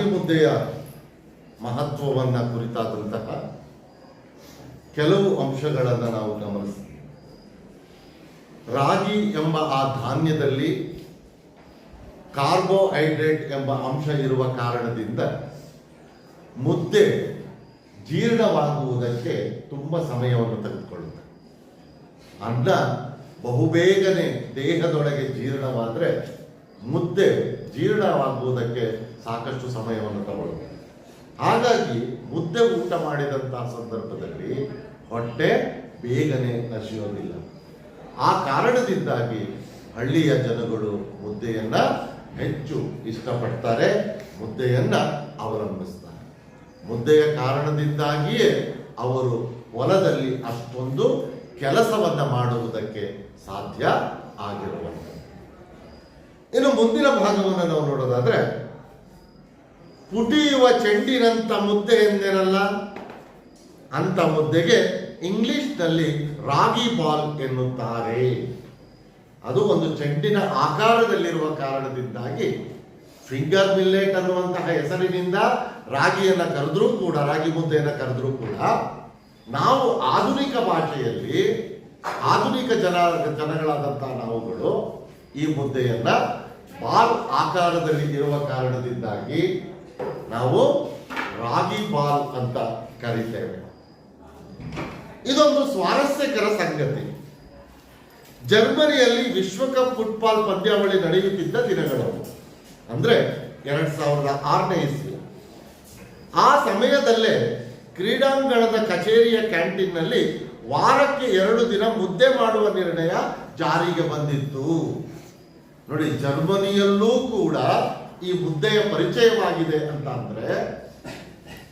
ರಾಗಿ ಮುದ್ದೆಯ ಮಹತ್ವವನ್ನು ಕುರಿತಾದಂತಹ ಕೆಲವು ಅಂಶಗಳನ್ನು ನಾವು ಗಮನಿಸ್ತೀವಿ. ರಾಗಿ ಎಂಬ ಆ ಧಾನ್ಯದಲ್ಲಿ ಕಾರ್ಬೋಹೈಡ್ರೇಟ್ ಎಂಬ ಅಂಶ ಇರುವ ಕಾರಣದಿಂದ ಮುದ್ದೆ ಜೀರ್ಣವಾಗುವುದಕ್ಕೆ ತುಂಬ ಸಮಯವನ್ನು ತೆಗೆದುಕೊಳ್ಳುತ್ತೆ. ಅನ್ನ ಬಹುಬೇಗನೆ ದೇಹದೊಳಗೆ ಜೀರ್ಣವಾದರೆ ಮುದ್ದೆ ಜೀರ್ಣವಾಗುವುದಕ್ಕೆ ಸಾಕಷ್ಟು ಸಮಯವನ್ನು ತಗೊಳ್ಳುತ್ತೆ. ಹಾಗಾಗಿ ಮುದ್ದೆ ಊಟ ಮಾಡಿದಂತಹ ಸಂದರ್ಭದಲ್ಲಿ ಹೊಟ್ಟೆ ಬೇಗನೆ ಹಸಿಯೋದಿಲ್ಲ. ಆ ಕಾರಣದಿಂದಾಗಿ ಹಳ್ಳಿಯ ಜನಗಳು ಮುದ್ದೆಯನ್ನ ಹೆಚ್ಚು ಇಷ್ಟಪಡ್ತಾರೆ, ಮುದ್ದೆಯನ್ನ ಅವಲಂಬಿಸ್ತಾರೆ. ಮುದ್ದೆಯ ಕಾರಣದಿಂದಾಗಿಯೇ ಅವರು ಹೊಲದಲ್ಲಿ ಅಷ್ಟೊಂದು ಕೆಲಸವನ್ನ ಮಾಡುವುದಕ್ಕೆ ಸಾಧ್ಯ ಆಗಿರುವಂಥದ್ದು. ಇನ್ನು ಮುಂದಿನ ಭಾಗವನ್ನು ನಾವು ನೋಡೋದಾದ್ರೆ, ಪುಟಿಯುವ ಚೆಂಡಿನಂತ ಮುದ್ದೆ ಎಂದಿರಲ್ಲ ಅಂತ ಮುದ್ದೆಗೆ ಇಂಗ್ಲಿಷ್ನಲ್ಲಿ ರಾಗಿ ಬಾಲ್ ಎನ್ನುತ್ತಾರೆ. ಅದು ಒಂದು ಚೆಂಡಿನ ಆಕಾರದಲ್ಲಿರುವ ಕಾರಣದಿಂದಾಗಿ ಫಿಂಗರ್ ಮಿಲ್ಲೆಟ್ ಅನ್ನುವಂತಹ ಹೆಸರಿನಿಂದ ರಾಗಿಯನ್ನು ಕರೆದ್ರೂ ಕೂಡ, ರಾಗಿ ಮುದ್ದೆಯನ್ನು ಕರೆದ್ರೂ ಕೂಡ, ನಾವು ಆಧುನಿಕ ಭಾಷೆಯಲ್ಲಿ ಆಧುನಿಕ ಜನಗಳಾದಂತಹ ನಾವುಗಳು ಈ ಮುದ್ದೆಯನ್ನ ಬಾಲ್ ಆಕಾರದಲ್ಲಿ ಇರುವ ಕಾರಣದಿಂದಾಗಿ ನಾವು ರಾಗಿ ಬಾಲ್ ಅಂತ ಕರೀತೇವೆ. ಇದೊಂದು ಸ್ವಾರಸ್ಯಕರ ಸಂಗತಿ. ಜರ್ಮನಿಯಲ್ಲಿ ವಿಶ್ವಕಪ್ ಫುಟ್ಬಾಲ್ ಪಂದ್ಯಾವಳಿ ನಡೆಯುತ್ತಿದ್ದ ದಿನಗಳು, ಅಂದ್ರೆ 2006ನೇ ಇಸ್ವಿ. ಆ ಸಮಯದಲ್ಲೇ ಕ್ರೀಡಾಂಗಣದ ಕಚೇರಿಯ ಕ್ಯಾಂಟೀನ್ನಲ್ಲಿ ವಾರಕ್ಕೆ 2 ದಿನ ಮುದ್ದೆ ಮಾಡುವ ನಿರ್ಣಯ ಜಾರಿಗೆ ಬಂದಿತ್ತು. ನೋಡಿ, ಜರ್ಮನಿಯಲ್ಲೂ ಕೂಡ ಈ ಮುದ್ದೆಯ ಪರಿಚಯವಾಗಿದೆ ಅಂತ ಅಂದ್ರೆ,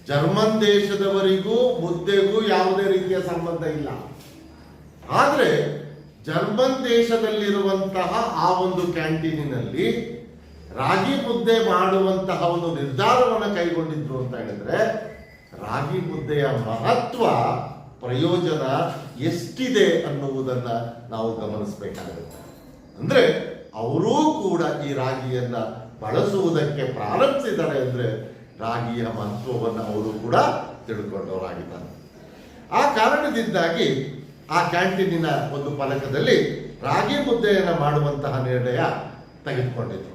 ಜರ್ಮನ್ ದೇಶದವರಿಗೂ ಮುದ್ದೆಗೂ ಯಾವುದೇ ರೀತಿಯ ಸಂಬಂಧ ಇಲ್ಲ. ಆದ್ರೆ ಜರ್ಮನ್ ದೇಶದಲ್ಲಿರುವಂತಹ ಆ ಒಂದು ಕ್ಯಾಂಟೀನಿನಲ್ಲಿ ರಾಗಿ ಮುದ್ದೆ ಮಾಡುವಂತಹ ಒಂದು ನಿರ್ಧಾರವನ್ನು ಕೈಗೊಂಡಿದ್ರು ಅಂತ ಹೇಳಿದ್ರೆ, ರಾಗಿ ಮುದ್ದೆಯ ಮಹತ್ವ, ಪ್ರಯೋಜನ ಎಷ್ಟಿದೆ ಅನ್ನುವುದನ್ನ ನಾವು ಗಮನಿಸಬೇಕಾಗುತ್ತೆ. ಅಂದ್ರೆ ಅವರೂ ಕೂಡ ಈ ರಾಗಿಯನ್ನ ಬಳಸುವುದಕ್ಕೆ ಪ್ರಾರಂಭಿಸಿದ್ದಾರೆ. ಅಂದ್ರೆ ರಾಗಿಯ ಮಹತ್ವವನ್ನು ಅವರು ಕೂಡ ತಿಳ್ಕೊಂಡವರಾಗಿದ್ದಾರೆ. ಆ ಕಾರಣದಿಂದಾಗಿ ಆ ಕ್ಯಾಂಟೀನಿನ ಒಂದು ಫಲಕದಲ್ಲಿ ರಾಗಿ ಮುದ್ದೆಯನ್ನು ಮಾಡುವಂತಹ ನಿರ್ಣಯ ತೆಗೆದುಕೊಂಡಿದ್ರು.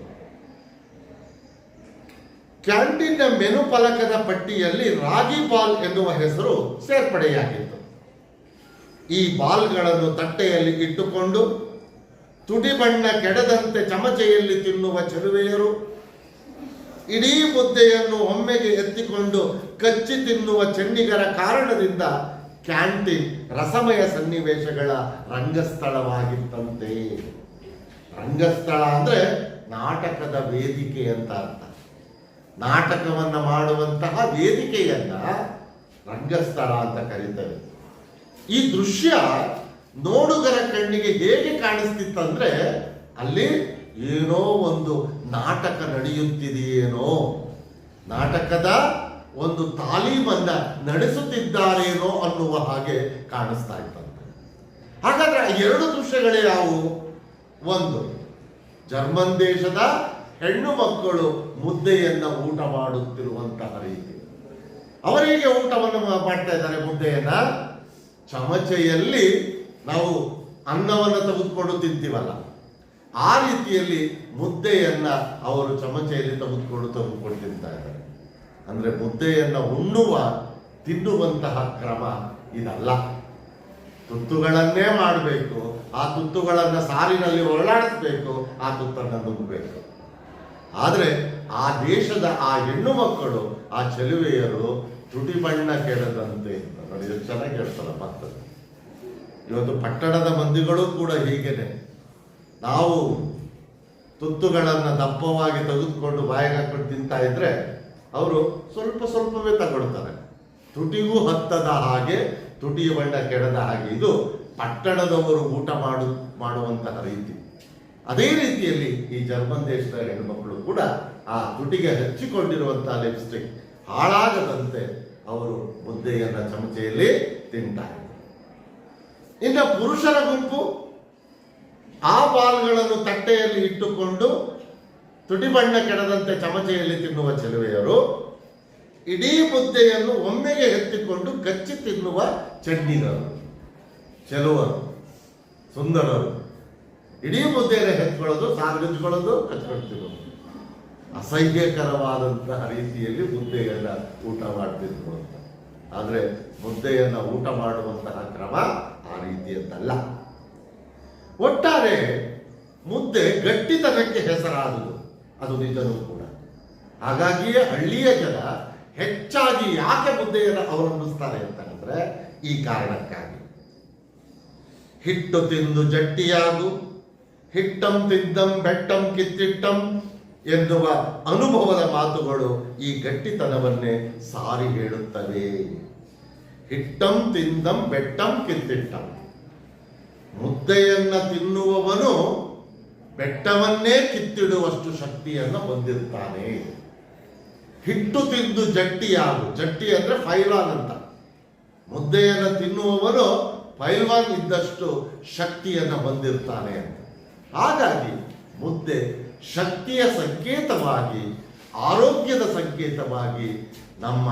ಕ್ಯಾಂಟೀನ್ನ ಮೆನು ಫಲಕದ ಪಟ್ಟಿಯಲ್ಲಿ ರಾಗಿ ಬಾಲ್ ಎನ್ನುವ ಹೆಸರು ಸೇರ್ಪಡೆಯಾಗಿತ್ತು. ಈ ಬಾಲ್ಗಳನ್ನು ತಟ್ಟೆಯಲ್ಲಿ ಇಟ್ಟುಕೊಂಡು ತುಟಿ ಬಣ್ಣ ಕೆಡದಂತೆ ಚಮಚೆಯಲ್ಲಿ ತಿನ್ನುವ ಚೆಲುವೆಯರು, ಇಡೀ ಮುದ್ದೆಯನ್ನು ಒಮ್ಮೆಗೆ ಎತ್ತಿಕೊಂಡು ಕಚ್ಚಿ ತಿನ್ನುವ ಚೆನ್ನಿಗರ ಕಾರಣದಿಂದ ಕ್ಯಾಂಟೀನ್ ರಸಮಯ ಸನ್ನಿವೇಶಗಳ ರಂಗಸ್ಥಳವಾಗಿತ್ತಂತೆ. ರಂಗಸ್ಥಳ ಅಂದ್ರೆ ನಾಟಕದ ವೇದಿಕೆ ಅಂತ ಅರ್ಥ. ನಾಟಕವನ್ನ ಮಾಡುವಂತಹ ವೇದಿಕೆಯನ್ನ ರಂಗಸ್ಥಳ ಅಂತ ಕರೀತೇವೆ. ಈ ದೃಶ್ಯ ನೋಡುಗರ ಕಣ್ಣಿಗೆ ಹೇಗೆ ಕಾಣಿಸ್ತಿತ್ತಂದ್ರೆ, ಅಲ್ಲಿ ಏನೋ ಒಂದು ನಾಟಕ ನಡೆಯುತ್ತಿದೆಯೇನೋ, ನಾಟಕದ ಒಂದು ತಾಲೀಮನ್ನ ನಡೆಸುತ್ತಿದ್ದಾರೇನೋ ಅನ್ನುವ ಹಾಗೆ ಕಾಣಿಸ್ತಾ ಇತ್ತಂತೆ. ಹಾಗಾದ್ರೆ ಆ 2 ದೃಶ್ಯಗಳೇ ಯಾವುವು? ಒಂದು, ಜರ್ಮನ್ ದೇಶದ ಹೆಣ್ಣು ಮಕ್ಕಳು ಮುದ್ದೆಯನ್ನ ಊಟ ಮಾಡುತ್ತಿರುವಂತಹ ರೀತಿ. ಅವರಿಗೆ ಊಟವನ್ನು ಮಾಡ್ತಾ ಇದ್ದಾರೆ ಮುದ್ದೆಯನ್ನ. ಚಮಚೆಯಲ್ಲಿ ನಾವು ಅನ್ನವನ್ನು ತೆಗೆದುಕೊಂಡು ತಿಂತೀವಲ್ಲ, ಆ ರೀತಿಯಲ್ಲಿ ಮುದ್ದೆಯನ್ನ ಅವರು ಚಮಚೆಯಲ್ಲಿ ತೆಗೆದುಕೊಂಡು ತಿಂತಾ ಇದ್ದಾರೆ. ಅಂದ್ರೆ ಮುದ್ದೆಯನ್ನ ತಿನ್ನುವಂತಹ ಕ್ರಮ ಇದಲ್ಲ. ತುತ್ತುಗಳನ್ನೇ ಮಾಡಬೇಕು, ಆ ತುತ್ತುಗಳನ್ನ ಸಾರಿನಲ್ಲಿ ಹೊರಳಾಡಿಸ್ಬೇಕು, ಆ ತುತ್ತನ್ನು ನುಗ್ಗಬೇಕು. ಆದ್ರೆ ಆ ದೇಶದ ಆ ಹೆಣ್ಣು ಮಕ್ಕಳು, ಆ ಚೆಲುವೆಯರು ತುಟಿ ಬಣ್ಣ ಕೆಡದಂತೆ ನೋಡಿ, ಎಷ್ಟು ಚೆನ್ನಾಗಿ ಹೇಳ್ತಾರ ಮಕ್ಕಳು. ಇವತ್ತು ಪಟ್ಟಣದ ಮಂದಿಗಳು ಕೂಡ ಹೀಗೇನೆ. ನಾವು ತುತ್ತುಗಳನ್ನು ದಪ್ಪವಾಗಿ ತೆಗೆದುಕೊಂಡು ಬಾಯಿಗೆ ಹಾಕೊಂಡು ತಿಂತಾ ಇದ್ರೆ ಅವರು ಸ್ವಲ್ಪವೇ ತಗೊಳ್ತಾರೆ, ತುಟಿಗೂ ಹತ್ತದ ಹಾಗೆ, ತುಟಿಯ ಬಣ್ಣ ಕೆಡದ ಹಾಗೆ. ಇದು ಪಟ್ಟಣದವರು ಊಟ ಮಾಡುವಂತಹ ರೀತಿ. ಅದೇ ರೀತಿಯಲ್ಲಿ ಈ ಜರ್ಮನ್ ದೇಶದ ಹೆಣ್ಮಕ್ಳು ಕೂಡ ಆ ತುಟಿಗೆ ಹಚ್ಚಿಕೊಂಡಿರುವಂತಹ ಲಿಪ್ಸ್ಟಿಕ್ ಹಾಳಾಗದಂತೆ ಅವರು ಮುದ್ದೆಯನ್ನ ಚಮಚೆಯಲ್ಲಿ ತಿಂತಾರೆ. ಇನ್ನು ಪುರುಷರ ಗುಂಪು ಆ ಬಾಲ್ಗಳನ್ನು ತಟ್ಟೆಯಲ್ಲಿ ಇಟ್ಟುಕೊಂಡು ತುಟಿ ಬಣ್ಣ ಕೆಡದಂತೆ ಚಮಚೆಯಲ್ಲಿ ತಿನ್ನುವ ಚೆಲುವೆಯರು, ಇಡೀ ಮುದ್ದೆಯನ್ನು ಒಮ್ಮೆಗೆ ಎತ್ತಿಕೊಂಡು ಕಚ್ಚಿ ತಿನ್ನುವ ಚಂಡಿಗರು. ಚೆಲುವರು, ಸುಂದರರು, ಇಡೀ ಮುದ್ದೆಯನ್ನು ಎತ್ಕೊಳ್ಳೋದು, ಸಾಗರಿಸ್ಕೊಳ್ಳೋದು, ಕಚ್ಕೊಂಡು ತಿನ್ನೋದು. ಅಸಹ್ಯಕರವಾದಂತಹ ರೀತಿಯಲ್ಲಿ ಮುದ್ದೆಯನ್ನು ಊಟ ಮಾಡ್ತಿದ್ರು ಅಂತ. ಆದರೆ ಮುದ್ದೆಯನ್ನು ಊಟ ಮಾಡುವಂತಹ ಕ್ರಮ ಆ ರೀತಿಯದ್ದಲ್ಲ. ಒಟ್ಟಾರೆ ಮುದ್ದೆ ಗಟ್ಟಿತನಕ್ಕೆ ಹೆಸರಾದುದು, ಅದು ನಿಜನೂ ಕೂಡ. ಹಾಗಾಗಿಯೇ ಹಳ್ಳಿಯ ಜನ ಹೆಚ್ಚಾಗಿ ಯಾಕೆ ಮುದ್ದೆಯನ್ನು ಅವಲಂಬಿಸ್ತಾರೆ ಅಂತಂದ್ರೆ ಈ ಕಾರಣಕ್ಕಾಗಿ. ಹಿಟ್ಟು ತಿಂದು ಜಟ್ಟಿಯಾಗು, ಹಿಟ್ಟಂ ತಿಂದಂ ಬೆಟ್ಟಂ ಕಿತ್ತಿಟ್ಟಂ ಎನ್ನುವ ಅನುಭವದ ಮಾತುಗಳು ಈ ಗಟ್ಟಿತನವನ್ನೇ ಸಾರಿ ಹೇಳುತ್ತವೆ. ಹಿಟ್ಟಂ ತಿಂದಂ ಬೆಟ್ಟಂ ಕಿತ್ತಿಟ್ಟಂ. ಮುದ್ದೆಯನ್ನ ತಿನ್ನುವವನು ಬೆಟ್ಟವನ್ನೇ ಕಿತ್ತಿಡುವಷ್ಟು ಶಕ್ತಿಯನ್ನು ಹೊಂದಿರ್ತಾನೆ. ಹಿಟ್ಟು ತಿಂದು ಜಟ್ಟಿಯಾಗು, ಜಟ್ಟಿ ಅಂದ್ರೆ ಫೈಲ್ವಾನ್ ಅಂತ. ಮುದ್ದೆಯನ್ನು ತಿನ್ನುವವನು ಫೈಲ್ವಾನ್ ಇದ್ದಷ್ಟು ಶಕ್ತಿಯನ್ನು ಹೊಂದಿರ್ತಾನೆ ಅಂತ. ಹಾಗಾಗಿ ಮುದ್ದೆ ಶಕ್ತಿಯ ಸಂಕೇತವಾಗಿ, ಆರೋಗ್ಯದ ಸಂಕೇತವಾಗಿ ನಮ್ಮ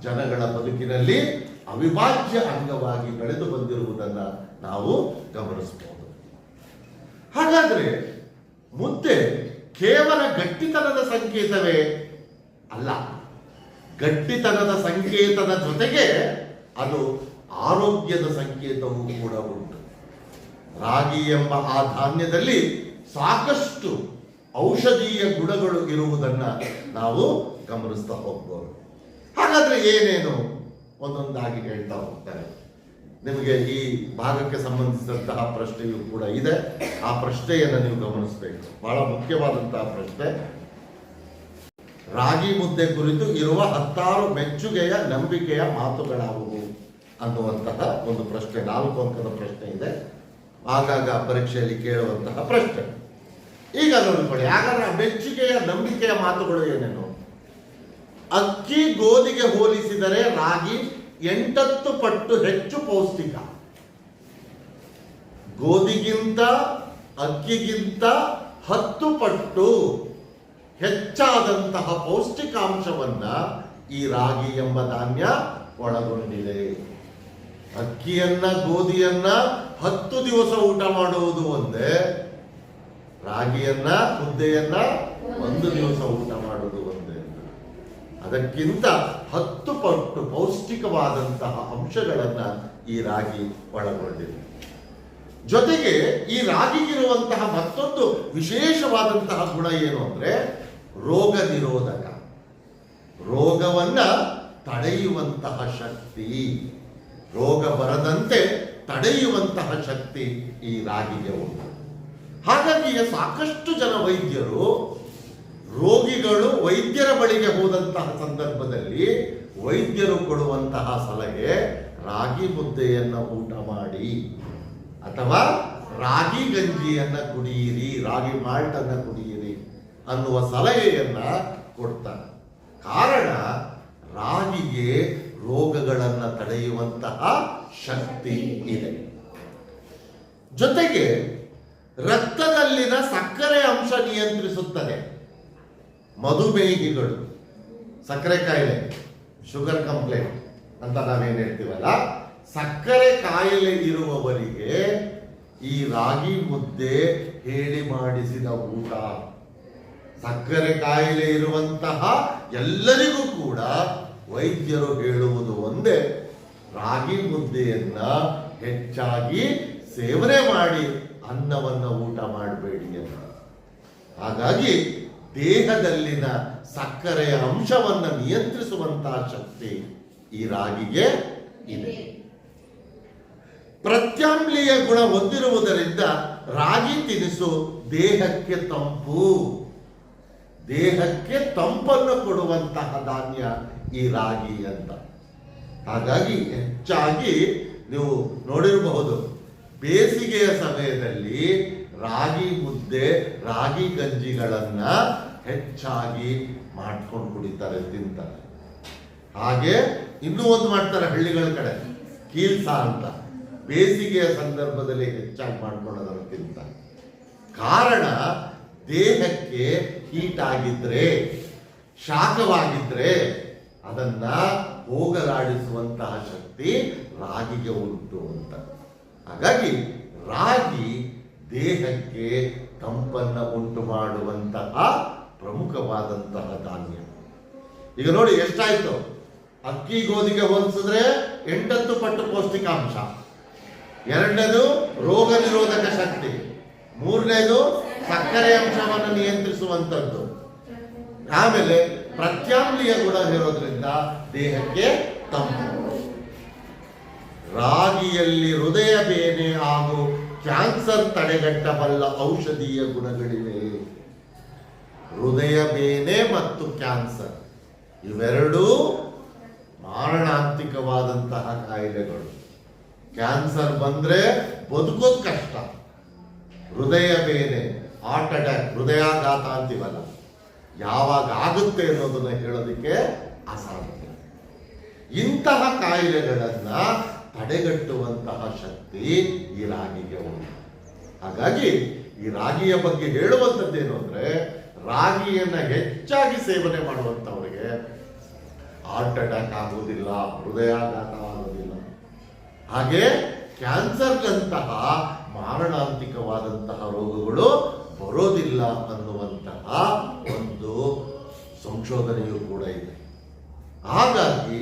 ಜನಗಳ ಬದುಕಿನಲ್ಲಿ ಅವಿಭಾಜ್ಯ ಅಂಗವಾಗಿ ಬೆಳೆದು ಬಂದಿರುವುದನ್ನು ನಾವು ಗಮನಿಸಬಹುದು. ಹಾಗಾದ್ರೆ ಮುದ್ದೆ ಕೇವಲ ಗಟ್ಟಿತನದ ಸಂಕೇತವೇ ಅಲ್ಲ, ಗಟ್ಟಿತನದ ಸಂಕೇತದ ಜೊತೆಗೆ ಅದು ಆರೋಗ್ಯದ ಸಂಕೇತವೂ ಕೂಡ ಉಂಟು. ರಾಗಿ ಎಂಬ ಆ ಧಾನ್ಯದಲ್ಲಿ ಸಾಕಷ್ಟು ಔಷಧೀಯ ಗುಣಗಳು ಇರುವುದನ್ನ ನಾವು ಗಮನಿಸ್ತಾ ಹೋಗ್ಬೋದು. ಹಾಗಾದ್ರೆ ಏನೇನು ಒಂದೊಂದಾಗಿ ಹೇಳ್ತಾ ಹೋಗ್ತಾರೆ. ನಿಮಗೆ ಈ ಭಾಗಕ್ಕೆ ಸಂಬಂಧಿಸಿದಂತಹ ಪ್ರಶ್ನೆಯೂ ಕೂಡ ಇದೆ. ಆ ಪ್ರಶ್ನೆಯನ್ನು ನೀವು ಗಮನಿಸಬೇಕು, ಬಹಳ ಮುಖ್ಯವಾದಂತಹ ಪ್ರಶ್ನೆ. ರಾಗಿ ಮುದ್ದೆ ಕುರಿತು ಇರುವ 10 ಮೆಚ್ಚುಗೆಯ ನಂಬಿಕೆಯ ಮಾತುಗಳಾವುವು ಅನ್ನುವಂತಹ ಒಂದು ಪ್ರಶ್ನೆ, 4 ಅಂಕದ ಪ್ರಶ್ನೆ ಇದೆ. ಆಗಾಗ ಪರೀಕ್ಷೆಯಲ್ಲಿ ಕೇಳುವಂತಹ ಪ್ರಶ್ನೆ. ಈಗ ನೋಡಿಕೊಳ್ಳಿ, ಹಾಗಾದ್ರೆ ಮೆಚ್ಚುಗೆಯ ನಂಬಿಕೆಯ ಮಾತುಗಳು ಏನೇನು? ಅಕ್ಕಿ ಗೋಧಿಗೆ ಹೋಲಿಸಿದರೆ ರಾಗಿ 8 ಪಟ್ಟು ಹೆಚ್ಚು ಪೌಷ್ಟಿಕ. ಗೋಧಿಗಿಂತ ಅಕ್ಕಿಗಿಂತ 10 ಪಟ್ಟು ಹೆಚ್ಚಾದಂತಹ ಪೌಷ್ಟಿಕಾಂಶವನ್ನ ಈ ರಾಗಿ ಎಂಬ ಧಾನ್ಯ ಒಳಗೊಂಡಿದೆ. ಅಕ್ಕಿಯನ್ನ ಗೋಧಿಯನ್ನ 10 ದಿವಸ ಊಟ ಮಾಡುವುದು ಒಂದೇ, ರಾಗಿಯನ್ನ ಮುದ್ದೆಯನ್ನ 1 ದಿವಸ ಊಟ ಮಾಡುವುದು ಒಂದೇ. ಅದಕ್ಕಿಂತ 10 ಪಟ್ಟು ಪೌಷ್ಟಿಕವಾದಂತಹ ಅಂಶಗಳನ್ನ ಈ ರಾಗಿ ಒಳಗೊಂಡಿದೆ. ಜೊತೆಗೆ ಈ ರಾಗಿಗಿರುವಂತಹ ಮತ್ತೊಂದು ವಿಶೇಷವಾದಂತಹ ಗುಣ ಏನು ಅಂದ್ರೆ ರೋಗ ನಿರೋಧಕ, ರೋಗವನ್ನ ತಡೆಯುವಂತಹ ಶಕ್ತಿ, ರೋಗ ಬರದಂತೆ ತಡೆಯುವಂತಹ ಶಕ್ತಿ ಈ ರಾಗಿಗೆ ಉಂಟು. ಹಾಗಾಗಿ ಸಾಕಷ್ಟು ಜನ ವೈದ್ಯರು ರೋಗಿಗಳು ವೈದ್ಯರ ಬಳಿಗೆ ಹೋದಂತಹ ಸಂದರ್ಭದಲ್ಲಿ ವೈದ್ಯರು ಕೊಡುವಂತಹ ಸಲಹೆ ರಾಗಿ ಮುದ್ದೆಯನ್ನ ಊಟ ಮಾಡಿ ಅಥವಾ ರಾಗಿ ಗಂಜಿಯನ್ನ ಕುಡಿಯಿರಿ, ರಾಗಿ ಮಾಲ್ಟ್ ಅನ್ನ ಕುಡಿಯಿರಿ ಅನ್ನುವ ಸಲಹೆಯನ್ನ ಕೊಡ್ತಾರೆ. ಕಾರಣ ರಾಗಿಗೆ ರೋಗಗಳನ್ನು ತಡೆಯುವಂತಹ ಶಕ್ತಿ ಇದೆ. ಜೊತೆಗೆ ರಕ್ತದಲ್ಲಿನ ಸಕ್ಕರೆ ಅಂಶ ನಿಯಂತ್ರಿಸುತ್ತದೆ. ಮಧುಮೇಹಿಗಳು, ಸಕ್ಕರೆ ಕಾಯಿಲೆ, ಶುಗರ್ ಕಂಪ್ಲೇಂಟ್ ಅಂತ ನಾವೇನು ಹೇಳ್ತೀವಲ್ಲ, ಸಕ್ಕರೆ ಕಾಯಿಲೆ ಇರುವವರಿಗೆ ಈ ರಾಗಿ ಮುದ್ದೆ ಹೇಳಿ ಮಾಡಿಸಿದ ಊಟ. ಸಕ್ಕರೆ ಕಾಯಿಲೆ ಇರುವಂತಹ ಎಲ್ಲರಿಗೂ ಕೂಡ ವೈದ್ಯರು ಹೇಳುವುದು ಒಂದೇ, ರಾಗಿ ಮುದ್ದೆಯನ್ನ ಹೆಚ್ಚಾಗಿ ಸೇವನೆ ಮಾಡಿ ಅನ್ನವನ್ನ ಊಟ ಮಾಡಬೇಡಿ ಅಂತ. ಹಾಗಾಗಿ ದೇಹದಲ್ಲಿನ ಸಕ್ಕರೆಯ ಅಂಶವನ್ನ ನಿಯಂತ್ರಿಸುವಂತಹ ಶಕ್ತಿ ಈ ರಾಗಿಗೆ ಇದೆ. ಪ್ರತ್ಯಾಮ್ಲೀಯ ಗುಣ ಹೊಂದಿರುವುದರಿಂದ ರಾಗಿ ತಿನಿಸು ದೇಹಕ್ಕೆ ತಂಪು, ದೇಹಕ್ಕೆ ತಂಪನ್ನು ಕೊಡುವಂತಹ ಧಾನ್ಯ ಈ ರಾಗಿ ಅಂತ. ಹಾಗಾಗಿ ಹೆಚ್ಚಾಗಿ ನೀವು ನೋಡಿರಬಹುದು, ಬೇಸಿಗೆಯ ಸಮಯದಲ್ಲಿ ರಾಗಿ ಮುದ್ದೆ, ರಾಗಿ ಗಂಜಿಗಳನ್ನ ಹೆಚ್ಚಾಗಿ ಮಾಡ್ಕೊಂಡು ಕುಡಿತಾರೆ, ತಿಂತಾರೆ. ಹಾಗೆ ಇನ್ನೂ ಒಂದು ಮಾಡ್ತಾರೆ ಹಳ್ಳಿಗಳ ಕಡೆ, ಕೀಲ್ಸ ಅಂತ, ಬೇಸಿಗೆಯ ಸಂದರ್ಭದಲ್ಲಿ ಹೆಚ್ಚಾಗಿ ಮಾಡ್ಕೊಂಡು ಅದನ್ನು ತಿಂತಾರೆ. ಕಾರಣ ದೇಹಕ್ಕೆ ಹೀಟ್ ಆಗಿದ್ರೆ, ಶಾಖವಾಗಿದ್ರೆ ಅದನ್ನ ಹೋಗಲಾಡಿಸುವಂತಹ ಶಕ್ತಿ ರಾಗಿಗೆ ಉಂಟು ಅಂತ. ಹಾಗಾಗಿ ರಾಗಿ ದೇಹಕ್ಕೆ ತಂಪನ್ನ ಉಂಟು ಮಾಡುವಂತಹ ಪ್ರಮುಖವಾದಂತಹ ಧಾನ್ಯ. ಈಗ ನೋಡಿ ಎಷ್ಟಾಯ್ತು, ಅಕ್ಕಿ ಗೋಧಿಗೆ ಹೋಲಿಸಿದ್ರೆ 8 ಪಟ್ಟು ಪೌಷ್ಟಿಕಾಂಶ, ಎರಡನೇದು ರೋಗ ನಿರೋಧಕ ಶಕ್ತಿ, ಮೂರನೇದು ಸಕ್ಕರೆ ಅಂಶವನ್ನು ನಿಯಂತ್ರಿಸುವಂಥದ್ದು, ಆಮೇಲೆ ಪ್ರತ್ಯಾಮ್ಲೀಯ ಗುಣ ಇರೋದ್ರಿಂದ ದೇಹಕ್ಕೆ ತಂಪು. ರಾಗಿಯಲ್ಲಿ ಹೃದಯ ಬೇನೆ ಹಾಗೂ ಕ್ಯಾನ್ಸರ್ ತಡೆಗಟ್ಟಬಲ್ಲ ಔಷಧೀಯ ಗುಣಗಳಿವೆ. ಹೃದಯ ಬೇನೆ ಮತ್ತು ಕ್ಯಾನ್ಸರ್ ಇವೆರಡೂ ಮಾರಣಾಂತಿಕವಾದಂತಹ ಕಾಯಿಲೆಗಳು. ಕ್ಯಾನ್ಸರ್ ಬಂದ್ರೆ ಬದುಕೋದು ಕಷ್ಟ. ಹೃದಯ ಬೇನೆ, ಹಾರ್ಟ್ ಅಟ್ಯಾಕ್, ಹೃದಯಾಘಾತ ಅಂತೀವಲ್ಲ, ಯಾವಾಗ ಆಗುತ್ತೆ ಅನ್ನೋದನ್ನ ಹೇಳೋದಕ್ಕೆ ಅಸಾಧ್ಯ. ಇಂತಹ ಕಾಯಿಲೆಗಳನ್ನ ತಡೆಗಟ್ಟುವಂತಹ ಶಕ್ತಿ ಈ ರಾಗಿಗೆ ಉಂಟು. ಹಾಗಾಗಿ ಈ ರಾಗಿಯ ಬಗ್ಗೆ ಹೇಳುವಂಥದ್ದೇನು ಅಂದ್ರೆ, ರಾಗಿಯನ್ನ ಹೆಚ್ಚಾಗಿ ಸೇವನೆ ಮಾಡುವಂಥವರಿಗೆ ಹಾರ್ಟ್ ಅಟ್ಯಾಕ್ ಆಗುವುದಿಲ್ಲ, ಹೃದಯಾಘಾತ ಆಗುವುದಿಲ್ಲ, ಹಾಗೆ ಕ್ಯಾನ್ಸರ್ನಂತಹ ಮಾರಣಾಂತಿಕವಾದಂತಹ ರೋಗಗಳು ಬರೋದಿಲ್ಲ ಅನ್ನುವಂತಹ ಒಂದು ಸಂಶೋಧನೆಯೂ ಕೂಡ ಇದೆ. ಹಾಗಾಗಿ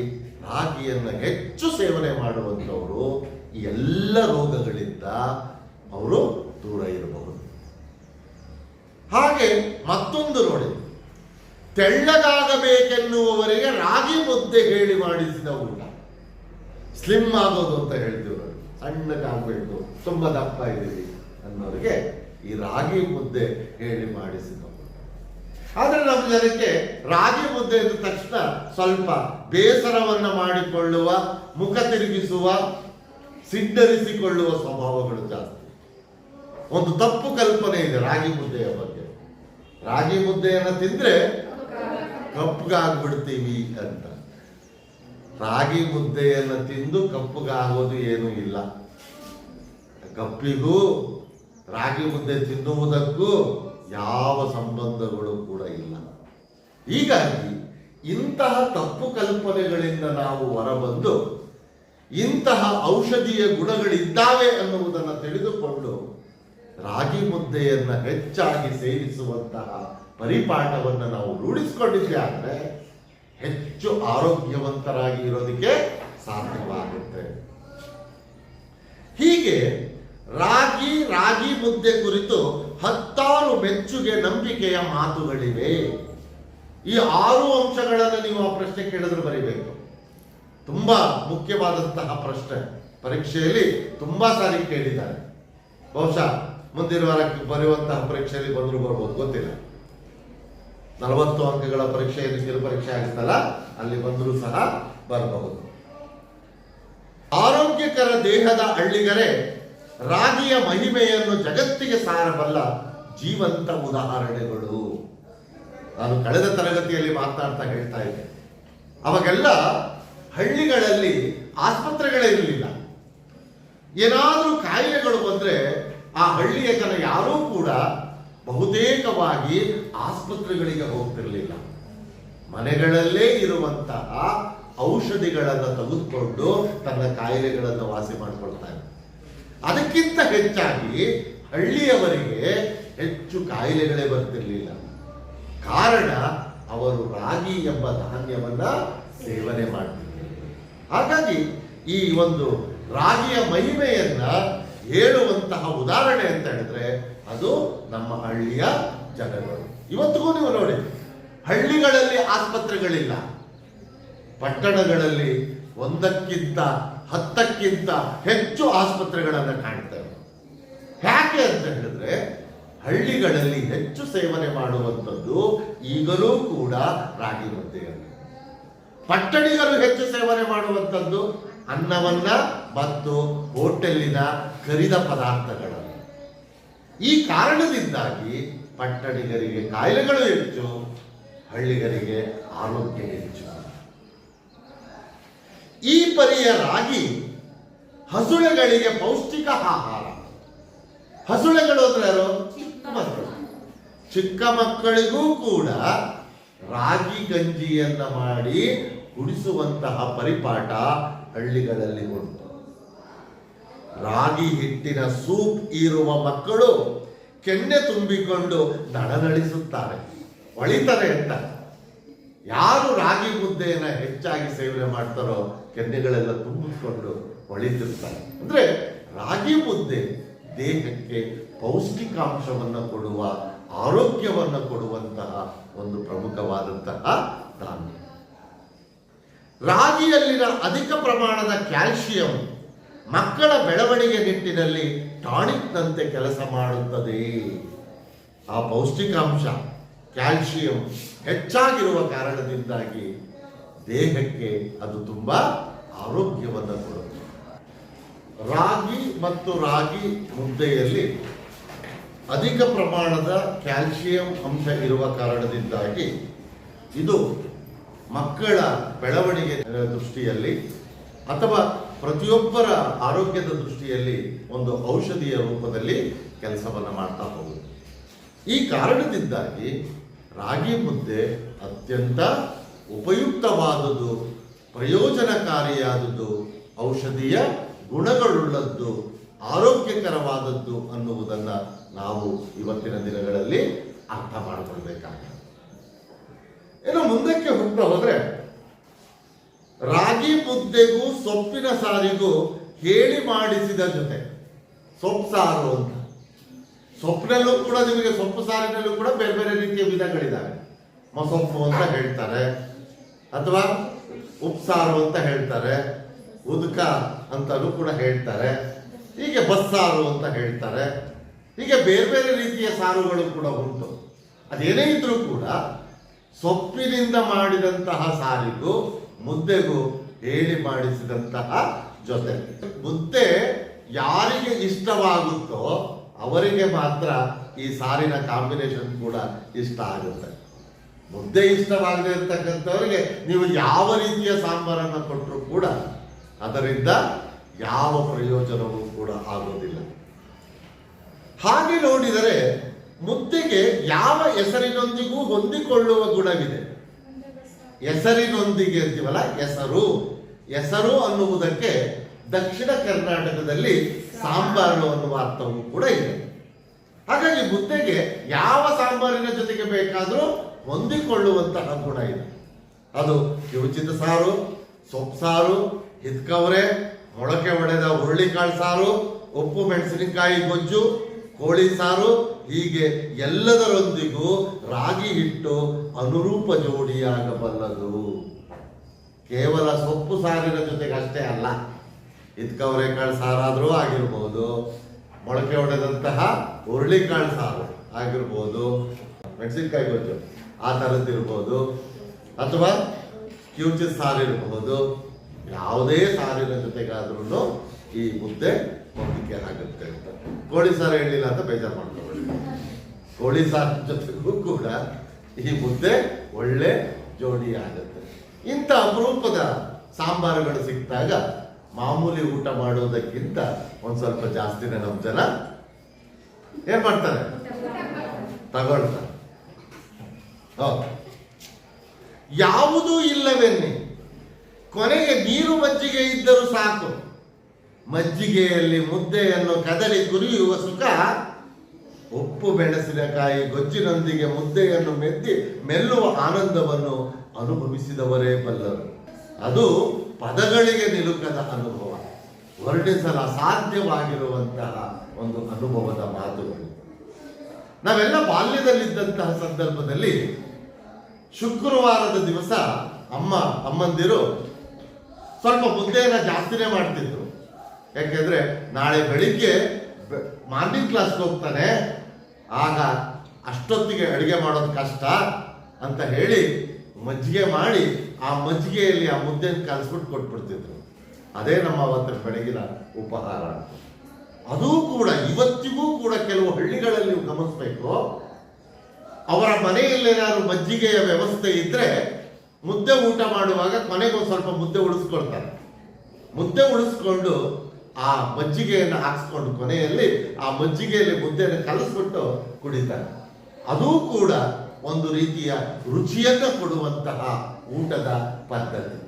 ರಾಗಿಯನ್ನು ಹೆಚ್ಚು ಸೇವನೆ ಮಾಡುವಂಥವರು ಈ ಎಲ್ಲ ರೋಗಗಳಿಂದ ಅವರು ದೂರ ಇರಬಹುದು. ಹಾಗೆ ಮತ್ತೊಂದು ನೋಡಿ, ತೆಳ್ಳಗಾಗಬೇಕೆನ್ನುವವರಿಗೆ ರಾಗಿ ಮುದ್ದೆ ಹೇಳಿ ಮಾಡಿಸಿದ ಊಟ. ಸ್ಲಿಮ್ ಆಗೋದು ಅಂತ ಹೇಳ್ತೀವಿ ನೋಡಿ, ಸಣ್ಣಗಾಗಬೇಕು, ತುಂಬಾ ದಪ್ಪ ಇದ್ದೀವಿ ಅನ್ನೋರಿಗೆ ಈ ರಾಗಿ ಮುದ್ದೆ ಹೇಳಿ ಮಾಡಿಸಿದ ಊಟ. ಆದ್ರೆ ನಮ್ಮ ಜನಕ್ಕೆ ರಾಗಿ ಮುದ್ದೆ ಇದ್ದ ತಕ್ಷಣ ಸ್ವಲ್ಪ ಬೇಸರವನ್ನ ಮಾಡಿಕೊಳ್ಳುವ, ಮುಖ ತಿರುಗಿಸುವ, ಸಿಡ್ಡರಿಸಿಕೊಳ್ಳುವ ಸ್ವಭಾವಗಳು ಜಾಸ್ತಿ. ಒಂದು ತಪ್ಪು ಕಲ್ಪನೆ ಇದೆ ರಾಗಿ ಮುದ್ದೆಯ ಬಗ್ಗೆ. ರಾಗಿ ಮುದ್ದೆಯನ್ನು ತಿಂದ್ರೆ ಕಪ್ಪಗಾಗ್ಬಿಡ್ತೀವಿ ಅಂತ. ರಾಗಿ ಮುದ್ದೆಯನ್ನು ತಿಂದು ಕಪ್ಪಗಾಗೋದು ಏನೂ ಇಲ್ಲ. ಕಪ್ಪಿಗೂ ರಾಗಿ ಮುದ್ದೆ ತಿನ್ನುವುದಕ್ಕೂ ಯಾವ ಸಂಬಂಧಗಳು ಕೂಡ ಇಲ್ಲ. ಹೀಗಾಗಿ ಇಂತಹ ತಪ್ಪು ಕಲ್ಪನೆಗಳಿಂದ ನಾವು ಹೊರಬಂದು ಇಂತಹ ಔಷಧೀಯ ಗುಣಗಳಿದ್ದಾವೆ ಅನ್ನುವುದನ್ನು ತಿಳಿದುಕೊಂಡು ರಾಗಿ ಮುದ್ದೆಯನ್ನು ಹೆಚ್ಚಾಗಿ ಸೇವಿಸುವಂತಹ ಪರಿಪಾಠವನ್ನು ನಾವು ರೂಢಿಸಿಕೊಂಡಿದ್ದೆ ಆದರೆ ಹೆಚ್ಚು ಆರೋಗ್ಯವಂತರಾಗಿ ಇರೋದಕ್ಕೆ ಸಾಧ್ಯವಾಗುತ್ತೆ. ಹೀಗೆ ರಾಗಿ ಮುದ್ದೆ ಕುರಿತು 10 ಮೆಚ್ಚುಗೆ ನಂಬಿಕೆಯ ಮಾತುಗಳಿವೆ. ಈ 6 ಅಂಶಗಳನ್ನು ನೀವು ಆ ಪ್ರಶ್ನೆ ಕೇಳಿದ್ರೆ ಬರೀಬೇಕು. ತುಂಬಾ ಮುಖ್ಯವಾದಂತಹ ಪ್ರಶ್ನೆ, ಪರೀಕ್ಷೆಯಲ್ಲಿ ತುಂಬಾ ಸಾರಿ ಕೇಳಿದ್ದಾರೆ. ಬಹುಶಃ ಮುಂದಿನ ವಾರಕ್ಕೆ ಬರೆಯುವಂತಹ ಪರೀಕ್ಷೆಯಲ್ಲಿ ಬಂದರೂ ಬರ್ಬೋದು, ಗೊತ್ತಿಲ್ಲ. 40 ಅಂಕಗಳ ಪರೀಕ್ಷೆಯಲ್ಲಿ ಕಿರು ಪರೀಕ್ಷೆ ಆಗುತ್ತಲ್ಲ, ಅಲ್ಲಿ ಬಂದರೂ ಸಹ ಬರಬಹುದು. ಆರೋಗ್ಯಕರ ದೇಹದ ಹಳ್ಳಿಗರೇ ರಾಗಿಯ ಮಹಿಮೆಯನ್ನು ಜಗತ್ತಿಗೆ ಸಾರಬಲ್ಲ ಜೀವಂತ ಉದಾಹರಣೆಗಳು. ನಾನು ಕಳೆದ ತರಗತಿಯಲ್ಲಿ ಮಾತನಾಡ್ತಾ ಹೇಳ್ತಾ ಇದ್ದೆ, ಅವಾಗೆಲ್ಲ ಹಳ್ಳಿಗಳಲ್ಲಿ ಆಸ್ಪತ್ರೆಗಳೇ ಇರಲಿಲ್ಲ. ಏನಾದರೂ ಕಾಯಿಲೆಗಳು ಬಂದ್ರೆ ಆ ಹಳ್ಳಿಯ ಜನ ಯಾರೂ ಕೂಡ ಬಹುತೇಕವಾಗಿ ಆಸ್ಪತ್ರೆಗಳಿಗೆ ಹೋಗ್ತಿರಲಿಲ್ಲ. ಮನೆಗಳಲ್ಲೇ ಇರುವಂತಹ ಔಷಧಿಗಳನ್ನು ತೆಗೆದುಕೊಂಡು ತನ್ನ ಕಾಯಿಲೆಗಳನ್ನು ವಾಸಿ ಮಾಡಿಕೊಳ್ತಾರೆ. ಅದಕ್ಕಿಂತ ಹೆಚ್ಚಾಗಿ ಹಳ್ಳಿಯವರಿಗೆ ಹೆಚ್ಚು ಕಾಯಿಲೆಗಳೇ ಬರ್ತಿರ್ಲಿಲ್ಲ. ಕಾರಣ ಅವರು ರಾಗಿ ಎಂಬ ಧಾನ್ಯವನ್ನ ಸೇವನೆ ಮಾಡ್ತಿರ್ಲಿಲ್ಲ. ಹಾಗಾಗಿ ಈ ಒಂದು ರಾಗಿಯ ಮಹಿಮೆಯನ್ನ ಹೇಳುವಂತಹ ಉದಾಹರಣೆ ಅಂತ ಹೇಳಿದ್ರೆ ಅದು ನಮ್ಮ ಹಳ್ಳಿಯ ಜನಗಳು. ಇವತ್ತಿಗೂ ನೀವು ನೋಡಿ, ಹಳ್ಳಿಗಳಲ್ಲಿ ಆಸ್ಪತ್ರೆಗಳಿಲ್ಲ, ಪಟ್ಟಣಗಳಲ್ಲಿ 1ಕ್ಕಿಂತ 10ಕ್ಕಿಂತ ಹೆಚ್ಚು ಆಸ್ಪತ್ರೆಗಳನ್ನು ಕಾಣ್ತೇವೆ. ಯಾಕೆ ಅಂತ ಹೇಳಿದ್ರೆ ಹಳ್ಳಿಗಳಲ್ಲಿ ಹೆಚ್ಚು ಸೇವನೆ ಮಾಡುವಂಥದ್ದು ಈಗಲೂ ಕೂಡ ರಾಗಿ ಮುದ್ದೆಯನ್ನು. ಪಟ್ಟಣಿಗರು ಹೆಚ್ಚು ಸೇವನೆ ಮಾಡುವಂಥದ್ದು ಅನ್ನವನ್ನ ಮತ್ತು ಹೋಟೆಲಿನ ಕರಿದ ಪದಾರ್ಥಗಳನ್ನು. ಈ ಕಾರಣದಿಂದಾಗಿ ಪಟ್ಟಣಿಗರಿಗೆ ಕಾಯಿಲೆಗಳು ಹೆಚ್ಚು, ಹಳ್ಳಿಗರಿಗೆ ಆರೋಗ್ಯ ಹೆಚ್ಚು. ಈ ಪರಿಯ ರಾಗಿ ಹಸುಳೆಗಳಿಗೆ ಪೌಷ್ಟಿಕ ಆಹಾರ. ಹಸುಳೆಗಳು ಅಂದ್ರೆ ಯಾರು? ಚಿಕ್ಕ ಮಕ್ಕಳು. ಚಿಕ್ಕ ಮಕ್ಕಳಿಗೂ ಕೂಡ ರಾಗಿ ಗಂಜಿಯನ್ನ ಮಾಡಿ ಕುಡಿಸುವಂತಹ ಪರಿಪಾಠ ಹಳ್ಳಿಗಳಲ್ಲಿ ಉಂಟು. ರಾಗಿ ಹಿಟ್ಟಿನ ಸೂಪ್ ಇರುವ ಮಕ್ಕಳು ಕೆನ್ನೆ ತುಂಬಿಕೊಂಡು ನಳನಳಿಸುತ್ತಾರೆ, ಒಳಿತಾರೆ ಅಂತ. ಯಾರು ರಾಗಿ ಮುದ್ದೆಯನ್ನು ಹೆಚ್ಚಾಗಿ ಸೇವನೆ ಮಾಡ್ತಾರೋ ಕೆನ್ನೆಗಳೆಲ್ಲ ತುಂಬಿಕೊಂಡು ಒಳಿತಿರ್ತಾರೆ. ಅಂದ್ರೆ ರಾಗಿ ಮುದ್ದೆ ದೇಹಕ್ಕೆ ಪೌಷ್ಟಿಕಾಂಶವನ್ನು ಕೊಡುವ, ಆರೋಗ್ಯವನ್ನು ಕೊಡುವಂತಹ ಒಂದು ಪ್ರಮುಖವಾದಂತಹ ಧಾನ್ಯ. ರಾಗಿಯಲ್ಲಿನ ಅಧಿಕ ಪ್ರಮಾಣದ ಕ್ಯಾಲ್ಸಿಯಂ ಮಕ್ಕಳ ಬೆಳವಣಿಗೆ ನಿಟ್ಟಿನಲ್ಲಿ ಟಾನಿಕ್ನಂತೆ ಕೆಲಸ ಮಾಡುತ್ತದೆ. ಆ ಪೌಷ್ಟಿಕಾಂಶ ಕ್ಯಾಲ್ಸಿಯಂ ಹೆಚ್ಚಾಗಿರುವ ಕಾರಣದಿಂದಾಗಿ ದೇಹಕ್ಕೆ ಅದು ತುಂಬಾ ಆರೋಗ್ಯವನ್ನು ಕೊಡುತ್ತೆ. ರಾಗಿ ಮತ್ತು ರಾಗಿ ಮುದ್ದೆಯಲ್ಲಿ ಅಧಿಕ ಪ್ರಮಾಣದ ಕ್ಯಾಲ್ಸಿಯಂ ಅಂಶ ಇರುವ ಕಾರಣದಿಂದಾಗಿ ಇದು ಮಕ್ಕಳ ಬೆಳವಣಿಗೆ ದೃಷ್ಟಿಯಲ್ಲಿ ಅಥವಾ ಪ್ರತಿಯೊಬ್ಬರ ಆರೋಗ್ಯದ ದೃಷ್ಟಿಯಲ್ಲಿ ಒಂದು ಔಷಧಿಯ ರೂಪದಲ್ಲಿ ಕೆಲಸವನ್ನು ಮಾಡ್ತಾ ಹೋಗುತ್ತೆ. ಈ ಕಾರಣದಿಂದಾಗಿ ರಾಗಿ ಮುದ್ದೆ ಅತ್ಯಂತ ಉಪಯುಕ್ತವಾದುದು, ಪ್ರಯೋಜನಕಾರಿಯಾದುದು, ಔಷಧೀಯ ಗುಣಗಳುಳ್ಳದ್ದು, ಆರೋಗ್ಯಕರವಾದದ್ದು ಅನ್ನುವುದನ್ನು ನಾವು ಇವತ್ತಿನ ದಿನಗಳಲ್ಲಿ ಅರ್ಥ ಮಾಡಿಕೊಳ್ಬೇಕಾಗಿದೆ. ಇನ್ನು ಮುಂದಕ್ಕೆ ಹೋಗ್ತಾ ಹೋದ್ರೆ ರಾಗಿ ಮುದ್ದೆಗೂ ಸೊಪ್ಪಿನ ಸಾರಿಗೂ ಹೇಳಿ ಮಾಡಿಸಿದ ಜೊತೆ ಸೊಪ್ಪು ಸಾರು ಅಂತ. ಸೊಪ್ಪಿನಲ್ಲೂ ಕೂಡ ನಿಮಗೆ ಸೊಪ್ಪು ಸಾರಿನಲ್ಲೂ ಕೂಡ ಬೇರೆ ಬೇರೆ ರೀತಿಯ ವಿಧಗಳಿದ್ದಾವೆ. ಮೊಸೊಪ್ಪು ಅಂತ ಹೇಳ್ತಾರೆ, ಅಥವಾ ಉಪ್ಸಾರು ಅಂತ ಹೇಳ್ತಾರೆ, ಉದ್ಕ ಅಂತಲೂ ಕೂಡ ಹೇಳ್ತಾರೆ, ಹೀಗೆ ಬಸ್ಸಾರು ಅಂತ ಹೇಳ್ತಾರೆ. ಹೀಗೆ ಬೇರೆ ಬೇರೆ ರೀತಿಯ ಸಾರುಗಳು ಕೂಡ ಉಂಟು. ಅದೇನೇ ಇದ್ರೂ ಕೂಡ ಸೊಪ್ಪಿನಿಂದ ಮಾಡಿದಂತಹ ಸಾರಿಗೂ ಮುದ್ದೆಗೂ ಹೇಳಿ ಮಾಡಿಸಿದಂತಹ ಜೊತೆ. ಮುದ್ದೆ ಯಾರಿಗೆ ಇಷ್ಟವಾಗುತ್ತೋ ಅವರಿಗೆ ಮಾತ್ರ ಈ ಸಾರಿನ ಕಾಂಬಿನೇಷನ್ ಕೂಡ ಇಷ್ಟ ಆಗುತ್ತೆ. ಮುದ್ದೆ ಇಷ್ಟವಾಗದೇ ಇರ್ತಕ್ಕಂಥವರಿಗೆ ನೀವು ಯಾವ ರೀತಿಯ ಸಾಂಬಾರನ್ನು ಕೊಟ್ಟರೂ ಕೂಡ ಅದರಿಂದ ಯಾವ ಪ್ರಯೋಜನವೂ ಕೂಡ ಆಗೋದಿಲ್ಲ. ಹಾಗೆ ನೋಡಿದರೆ ಮುದ್ದೆಗೆ ಯಾವ ಹೆಸರಿನೊಂದಿಗೂ ಹೊಂದಿಕೊಳ್ಳುವ ಗುಣವಿದೆ. ಹೆಸರಿನೊಂದಿಗೆ ಅಂತೀವಲ್ಲ, ಹೆಸರು ಅನ್ನುವುದಕ್ಕೆ ದಕ್ಷಿಣ ಕರ್ನಾಟಕದಲ್ಲಿ ಸಾಂಬಾರು ಅನ್ನುವ ಅರ್ಥವೂ ಕೂಡ ಇದೆ. ಹಾಗಾಗಿ ಮುದ್ದೆಗೆ ಯಾವ ಸಾಂಬಾರಿನ ಜೊತೆಗೆ ಬೇಕಾದರೂ ಹೊಂದಿಕೊಳ್ಳುವಂತಹ ಗುಣ ಇದೆ. ಅದು ಕಿವುಚಿದ ಸಾರು, ಸೊಪ್ಪು ಸಾರು, ಹಿದ್ಕವರೆ, ಮೊಳಕೆ ಒಡೆದ ಹುರುಳಿಕಾಳು ಸಾರು, ಉಪ್ಪು ಮೆಣಸಿನಕಾಯಿ ಗೊಜ್ಜು, ಕೋಳಿ ಸಾರು, ಹೀಗೆ ಎಲ್ಲದರೊಂದಿಗೂ ರಾಗಿ ಹಿಟ್ಟು ಅನುರೂಪ ಜೋಡಿಯಾಗಬಲ್ಲದು. ಕೇವಲ ಸೊಪ್ಪು ಸಾರಿನ ಜೊತೆಗೆ ಅಷ್ಟೇ ಅಲ್ಲ, ಹಿದ್ಕವರೆಕಾಳು ಸಾರಾದರೂ ಆಗಿರ್ಬೋದು, ಮೊಳಕೆ ಹೊಡೆದಂತಹ ಹುರುಳಿಕಾಳು ಸಾರು ಆಗಿರ್ಬೋದು, ಮೆಣಸಿನಕಾಯಿ ಗೊಜ್ಜು ಆ ಥರದ್ದಿರ್ಬೋದು, ಅಥವಾ ಕಿವುಚಿದ ಸಾರು ಇರಬಹುದು. ಯಾವುದೇ ಸಾರಿನ ಜೊತೆಗಾದ್ರೂ ಈ ಮುದ್ದೆ ಹೊಂದಿಕೆ ಆಗುತ್ತೆ ಅಂತ. ಕೋಳಿ ಸಾರು ಹೇಳಿಲ್ಲ ಅಂತ ಬೇಜಾರು ಮಾಡ್ಕೋಬೇಡಿ. ಕೋಳಿ ಸಾರಿನ ಜೊತೆಗೂ ಕೂಡ ಈ ಮುದ್ದೆ ಒಳ್ಳೆ ಜೋಡಿ ಆಗುತ್ತೆ. ಇಂಥ ಅಪರೂಪದ ಸಾಂಬಾರುಗಳು ಸಿಕ್ಕಿದಾಗ ಮಾಮೂಲಿ ಊಟ ಮಾಡೋದಕ್ಕಿಂತ ಒಂದ್ ಸ್ವಲ್ಪ ಜಾಸ್ತಿನೇ ನಮ್ಮ ಜನ ಏನ್ ಮಾಡ್ತಾರೆ, ತಗೊಳ್ತಾರೆ. ಯಾವುದೂ ಇಲ್ಲವೆನ್ನಿ, ಕೊನೆಗೆ ನೀರು ಮಜ್ಜಿಗೆ ಇದ್ದರೂ ಸಾಕು. ಮಜ್ಜಿಗೆಯಲ್ಲಿ ಮುದ್ದೆಯನ್ನು ಕದಲಿ ಕುರಿಯುವ ಸುಖ ಉಪ್ಪು ಮೆಣಸಿನಕಾಯಿ ಗೊಜ್ಜಿನೊಂದಿಗೆ ಮುದ್ದೆಯನ್ನು ಮೆತ್ತಿ ಮೆಲ್ಲುವ ಆನಂದವನ್ನು ಅನುಭವಿಸಿದವರೇ ಬಲ್ಲರು. ಅದು ಪದಗಳಿಗೆ ನಿಲುಕದ ಅನುಭವ, ವರ್ಣಿಸಲು ಅಸಾಧ್ಯವಾಗಿರುವಂತಹ ಒಂದು ಅನುಭವದ ಮಾತುಗಳು. ನಾವೆಲ್ಲ ಬಾಲ್ಯದಲ್ಲಿದ್ದಂತಹ ಸಂದರ್ಭದಲ್ಲಿ ಶುಕ್ರವಾರದ ದಿವಸ ಅಮ್ಮಂದಿರು ಸ್ವಲ್ಪ ಮುದ್ದೆಯನ್ನು ಜಾಸ್ತಿನೇ ಮಾಡ್ತಿದ್ರು. ಯಾಕೆಂದ್ರೆ ನಾಳೆ ಬೆಳಿಗ್ಗೆ ಮಾರ್ನಿಂಗ್ ಕ್ಲಾಸ್ಗೆ ಹೋಗ್ತಾನೆ, ಆಗ ಅಷ್ಟೊತ್ತಿಗೆ ಅಡುಗೆ ಮಾಡೋದು ಕಷ್ಟ ಅಂತ ಹೇಳಿ ಮಜ್ಜಿಗೆ ಮಾಡಿ ಆ ಮಜ್ಜಿಗೆಯಲ್ಲಿ ಆ ಮುದ್ದೆನ ಕಲಿಸ್ಬಿಟ್ಟು ಕೊಟ್ಬಿಡ್ತಿದ್ರು. ಅದೇ ನಮ್ಮ ಅವತ್ತಿನ ಬೆಳಗಿನ ಉಪಹಾರ. ಅದೂ ಕೂಡ ಇವತ್ತಿಗೂ ಕೂಡ ಕೆಲವು ಹಳ್ಳಿಗಳಲ್ಲಿ ಗಮನಿಸ್ಬೇಕು, ಅವರ ಮನೆಯಲ್ಲೇನಾದ್ರು ಮಜ್ಜಿಗೆಯ ವ್ಯವಸ್ಥೆ ಇದ್ರೆ ಮುದ್ದೆ ಊಟ ಮಾಡುವಾಗ ಕೊನೆಗೊಂದು ಸ್ವಲ್ಪ ಮುದ್ದೆ ಉಳಿಸ್ಕೊಳ್ತಾರೆ. ಮುದ್ದೆ ಉಳಿಸ್ಕೊಂಡು ಆ ಮಜ್ಜಿಗೆಯನ್ನು ಹಾಕ್ಸ್ಕೊಂಡು ಕೊನೆಯಲ್ಲಿ ಆ ಮಜ್ಜಿಗೆಯಲ್ಲಿ ಮುದ್ದೆಯನ್ನು ಕಲಿಸ್ಬಿಟ್ಟು ಕುಡಿತಾರೆ. ಅದೂ ಕೂಡ ಒಂದು ರೀತಿಯ ರುಚಿಯನ್ನು ಕೊಡುವಂತಹ ಊಟದ ಪದ್ಧತಿ.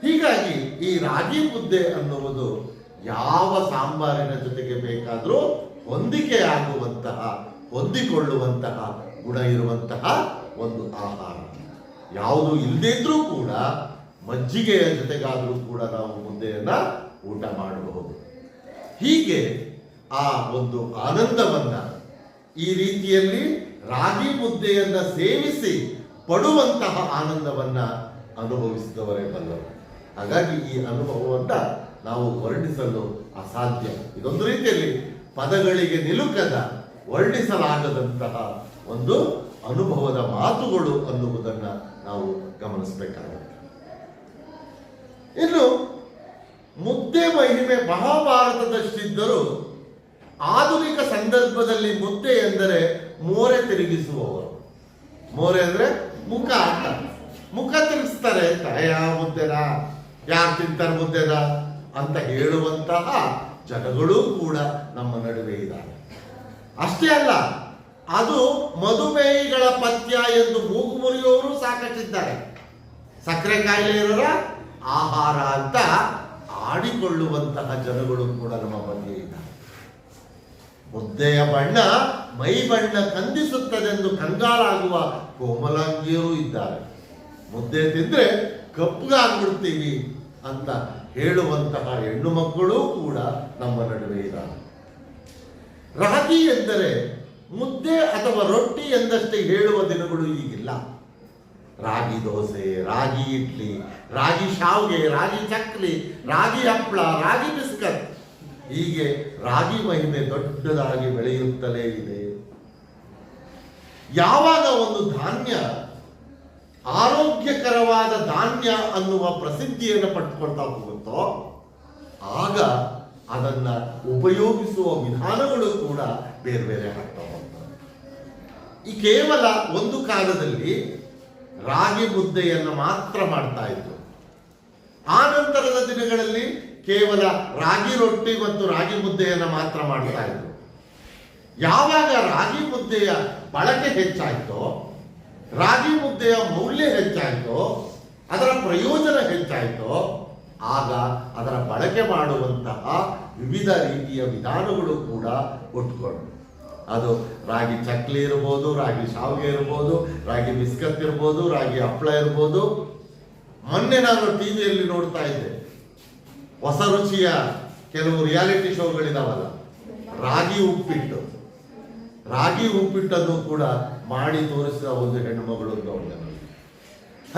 ಹೀಗಾಗಿ ಈ ರಾಗಿ ಮುದ್ದೆ ಅನ್ನುವುದು ಯಾವ ಸಾಂಬಾರಿನ ಜೊತೆಗೆ ಬೇಕಾದರೂ ಹೊಂದಿಕೆಯಾಗುವಂತಹ, ಹೊಂದಿಕೊಳ್ಳುವಂತಹ ಗುಣ ಇರುವಂತಹ ಒಂದು ಆಹಾರ. ಯಾವುದು ಇಲ್ಲದೇ ಇದ್ರೂ ಕೂಡ ಮಜ್ಜಿಗೆಯ ಜೊತೆಗಾದರೂ ಕೂಡ ನಾವು ಮುದ್ದೆಯನ್ನ ಊಟ ಮಾಡಬಹುದು. ಹೀಗೆ ಆ ಒಂದು ಆನಂದವನ್ನ, ಈ ರೀತಿಯಲ್ಲಿ ರಾಗಿ ಮುದ್ದೆಯನ್ನ ಸೇವಿಸಿ ಪಡುವಂತಹ ಆನಂದವನ್ನ ಅನುಭವಿಸಿದವರೇ ಬಲ್ಲರು. ಹಾಗಾಗಿ ಈ ಅನುಭವವನ್ನ ನಾವು ವರ್ಣಿಸಲು ಅಸಾಧ್ಯ. ಇದೊಂದು ರೀತಿಯಲ್ಲಿ ಪದಗಳಿಗೆ ನಿಲುಕದ, ವರ್ಣಿಸಲಾಗದಂತಹ ಒಂದು ಅನುಭವದ ಮಾತುಗಳು ಅನ್ನುವುದನ್ನ ನಾವು ಗಮನಿಸಬೇಕಾಗುತ್ತೆ. ಇನ್ನು ಮುದ್ದೆ ಮಹಿಮೆ ಮಹಾಭಾರತದಷ್ಟಿದ್ದರೂ ಆಧುನಿಕ ಸಂದರ್ಭದಲ್ಲಿ ಮುದ್ದೆ ಎಂದರೆ ಮೋರೆ ತಿರುಗಿಸುವವರು. ಮೋರೆ ಅಂದ್ರೆ ಮುಖ ಅಂತ, ಮುಖ ತಿರುಗಿಸ್ತಾರೆ ಅಂತ, ಯಾವ ಮುದ್ದೆನ, ಯಾರು ತಿಂತಾರೆ ಮುದ್ದೆನ ಅಂತ ಹೇಳುವಂತಹ ಜನಗಳೂ ಕೂಡ ನಮ್ಮ ನಡುವೆ ಇದ್ದಾರೆ. ಅಷ್ಟೇ ಅಲ್ಲ, ಅದು ಮಧುಮೇಹಿಗಳ ಪಥ್ಯ ಎಂದು ಮೂಗು ಮುರಿಯುವವರು ಸಾಕಷ್ಟಿದ್ದಾರೆ. ಸಕ್ಕರೆ ಕಾಯಿಲೆ ಇರೋರ ಆಹಾರ ಅಂತ ಆಡಿಕೊಳ್ಳುವಂತಹ ಜನಗಳು ಕೂಡ ನಮ್ಮ ಮಧ್ಯೆ ಇದ್ದಾರೆ. ಮುದ್ದೆಯ ಬಣ್ಣ ಮೈ ಬಣ್ಣ ಕಂದಿಸುತ್ತದೆಂದು ಕಂಗಾಲಾಗುವ ಕೋಮಲಾಂಗಿಯರೂ ಇದ್ದಾರೆ. ಮುದ್ದೆ ತಿಂದ್ರೆ ಕಪ್ಪಗಾಗ್ಬಿಡ್ತೀವಿ ಅಂತ ಹೇಳುವಂತಹ ಹೆಣ್ಣು ಮಕ್ಕಳು ಕೂಡ ನಮ್ಮ ನಡುವೆ ಇದ್ದಾರೆ. ರಾಗಿ ಎಂದರೆ ಮುದ್ದೆ ಅಥವಾ ರೊಟ್ಟಿ ಎಂದಷ್ಟೇ ಹೇಳುವ ದಿನಗಳು ಈಗಿಲ್ಲ. ರಾಗಿ ದೋಸೆ, ರಾಗಿ ಇಡ್ಲಿ, ರಾಗಿ ಶಾವ್ಗೆ, ರಾಗಿ ಚಕ್ಲಿ, ರಾಗಿ ಹಪ್ಪಳ, ರಾಗಿ ಬಿಸ್ಕತ್, ಹೀಗೆ ರಾಗಿ ಮಹಿಮೆ ದೊಡ್ಡದಾಗಿ ಬೆಳೆಯುತ್ತಲೇ ಇದೆ. ಯಾವಾಗ ಒಂದು ಧಾನ್ಯ ಆರೋಗ್ಯಕರವಾದ ಧಾನ್ಯ ಅನ್ನುವ ಪ್ರಸಿದ್ಧಿಯನ್ನು ಪಡೆದುಕೊಳ್ತಾ ಹೋಗುತ್ತೋ ಆಗ ಅದನ್ನ ಉಪಯೋಗಿಸುವ ವಿಧಾನಗಳು ಕೂಡ ಬೇರೆ ಬೇರೆ ಆಗ್ತಾ ಹೋಗ್ತವೆ. ಈ ಕೇವಲ ಒಂದು ಕಾಲದಲ್ಲಿ ರಾಗಿ ಮುದ್ದೆಯನ್ನು ಮಾತ್ರ ಮಾಡ್ತಾ ಇದ್ರು. ಆ ನಂತರದ ದಿನಗಳಲ್ಲಿ ಕೇವಲ ರಾಗಿ ರೊಟ್ಟಿ ಮತ್ತು ರಾಗಿ ಮುದ್ದೆಯನ್ನು ಮಾತ್ರ ಮಾಡ್ತಾ ಇದ್ರು. ಯಾವಾಗ ರಾಗಿ ಮುದ್ದೆಯ ಬಳಕೆ ಹೆಚ್ಚಾಯ್ತೋ, ರಾಗಿ ಮುದ್ದೆಯ ಮೌಲ್ಯ ಹೆಚ್ಚಾಯ್ತೋ, ಅದರ ಪ್ರಯೋಜನ ಹೆಚ್ಚಾಯ್ತೋ, ಆಗ ಅದರ ಬಳಕೆ ಮಾಡುವಂತಹ ವಿವಿಧ ರೀತಿಯ ವಿಧಾನಗಳು ಕೂಡ ಹುಟ್ಟುಕೊಂಡು, ಅದು ರಾಗಿ ಚಕ್ಲಿ ಇರ್ಬೋದು, ರಾಗಿ ಶಾವಿಗೆ ಇರ್ಬೋದು, ರಾಗಿ ಬಿಸ್ಕತ್ ಇರ್ಬೋದು, ರಾಗಿ ಹಪ್ಪಳ ಇರ್ಬೋದು. ಮೊನ್ನೆ ನಾನು ಟಿವಿಯಲ್ಲಿ ನೋಡ್ತಾ ಇದ್ದೆ, ಹೊಸ ರುಚಿಯ ಕೆಲವು ರಿಯಾಲಿಟಿ ಶೋಗಳಿದಾವಲ್ಲ, ರಾಗಿ ಉಪ್ಪಿಟ್ಟು. ರಾಗಿ ಉಪ್ಪಿಟ್ಟನ್ನು ಕೂಡ ಮಾಡಿ ತೋರಿಸಿದ ಒಂದು ಹೆಣ್ಣು ಮಗಳು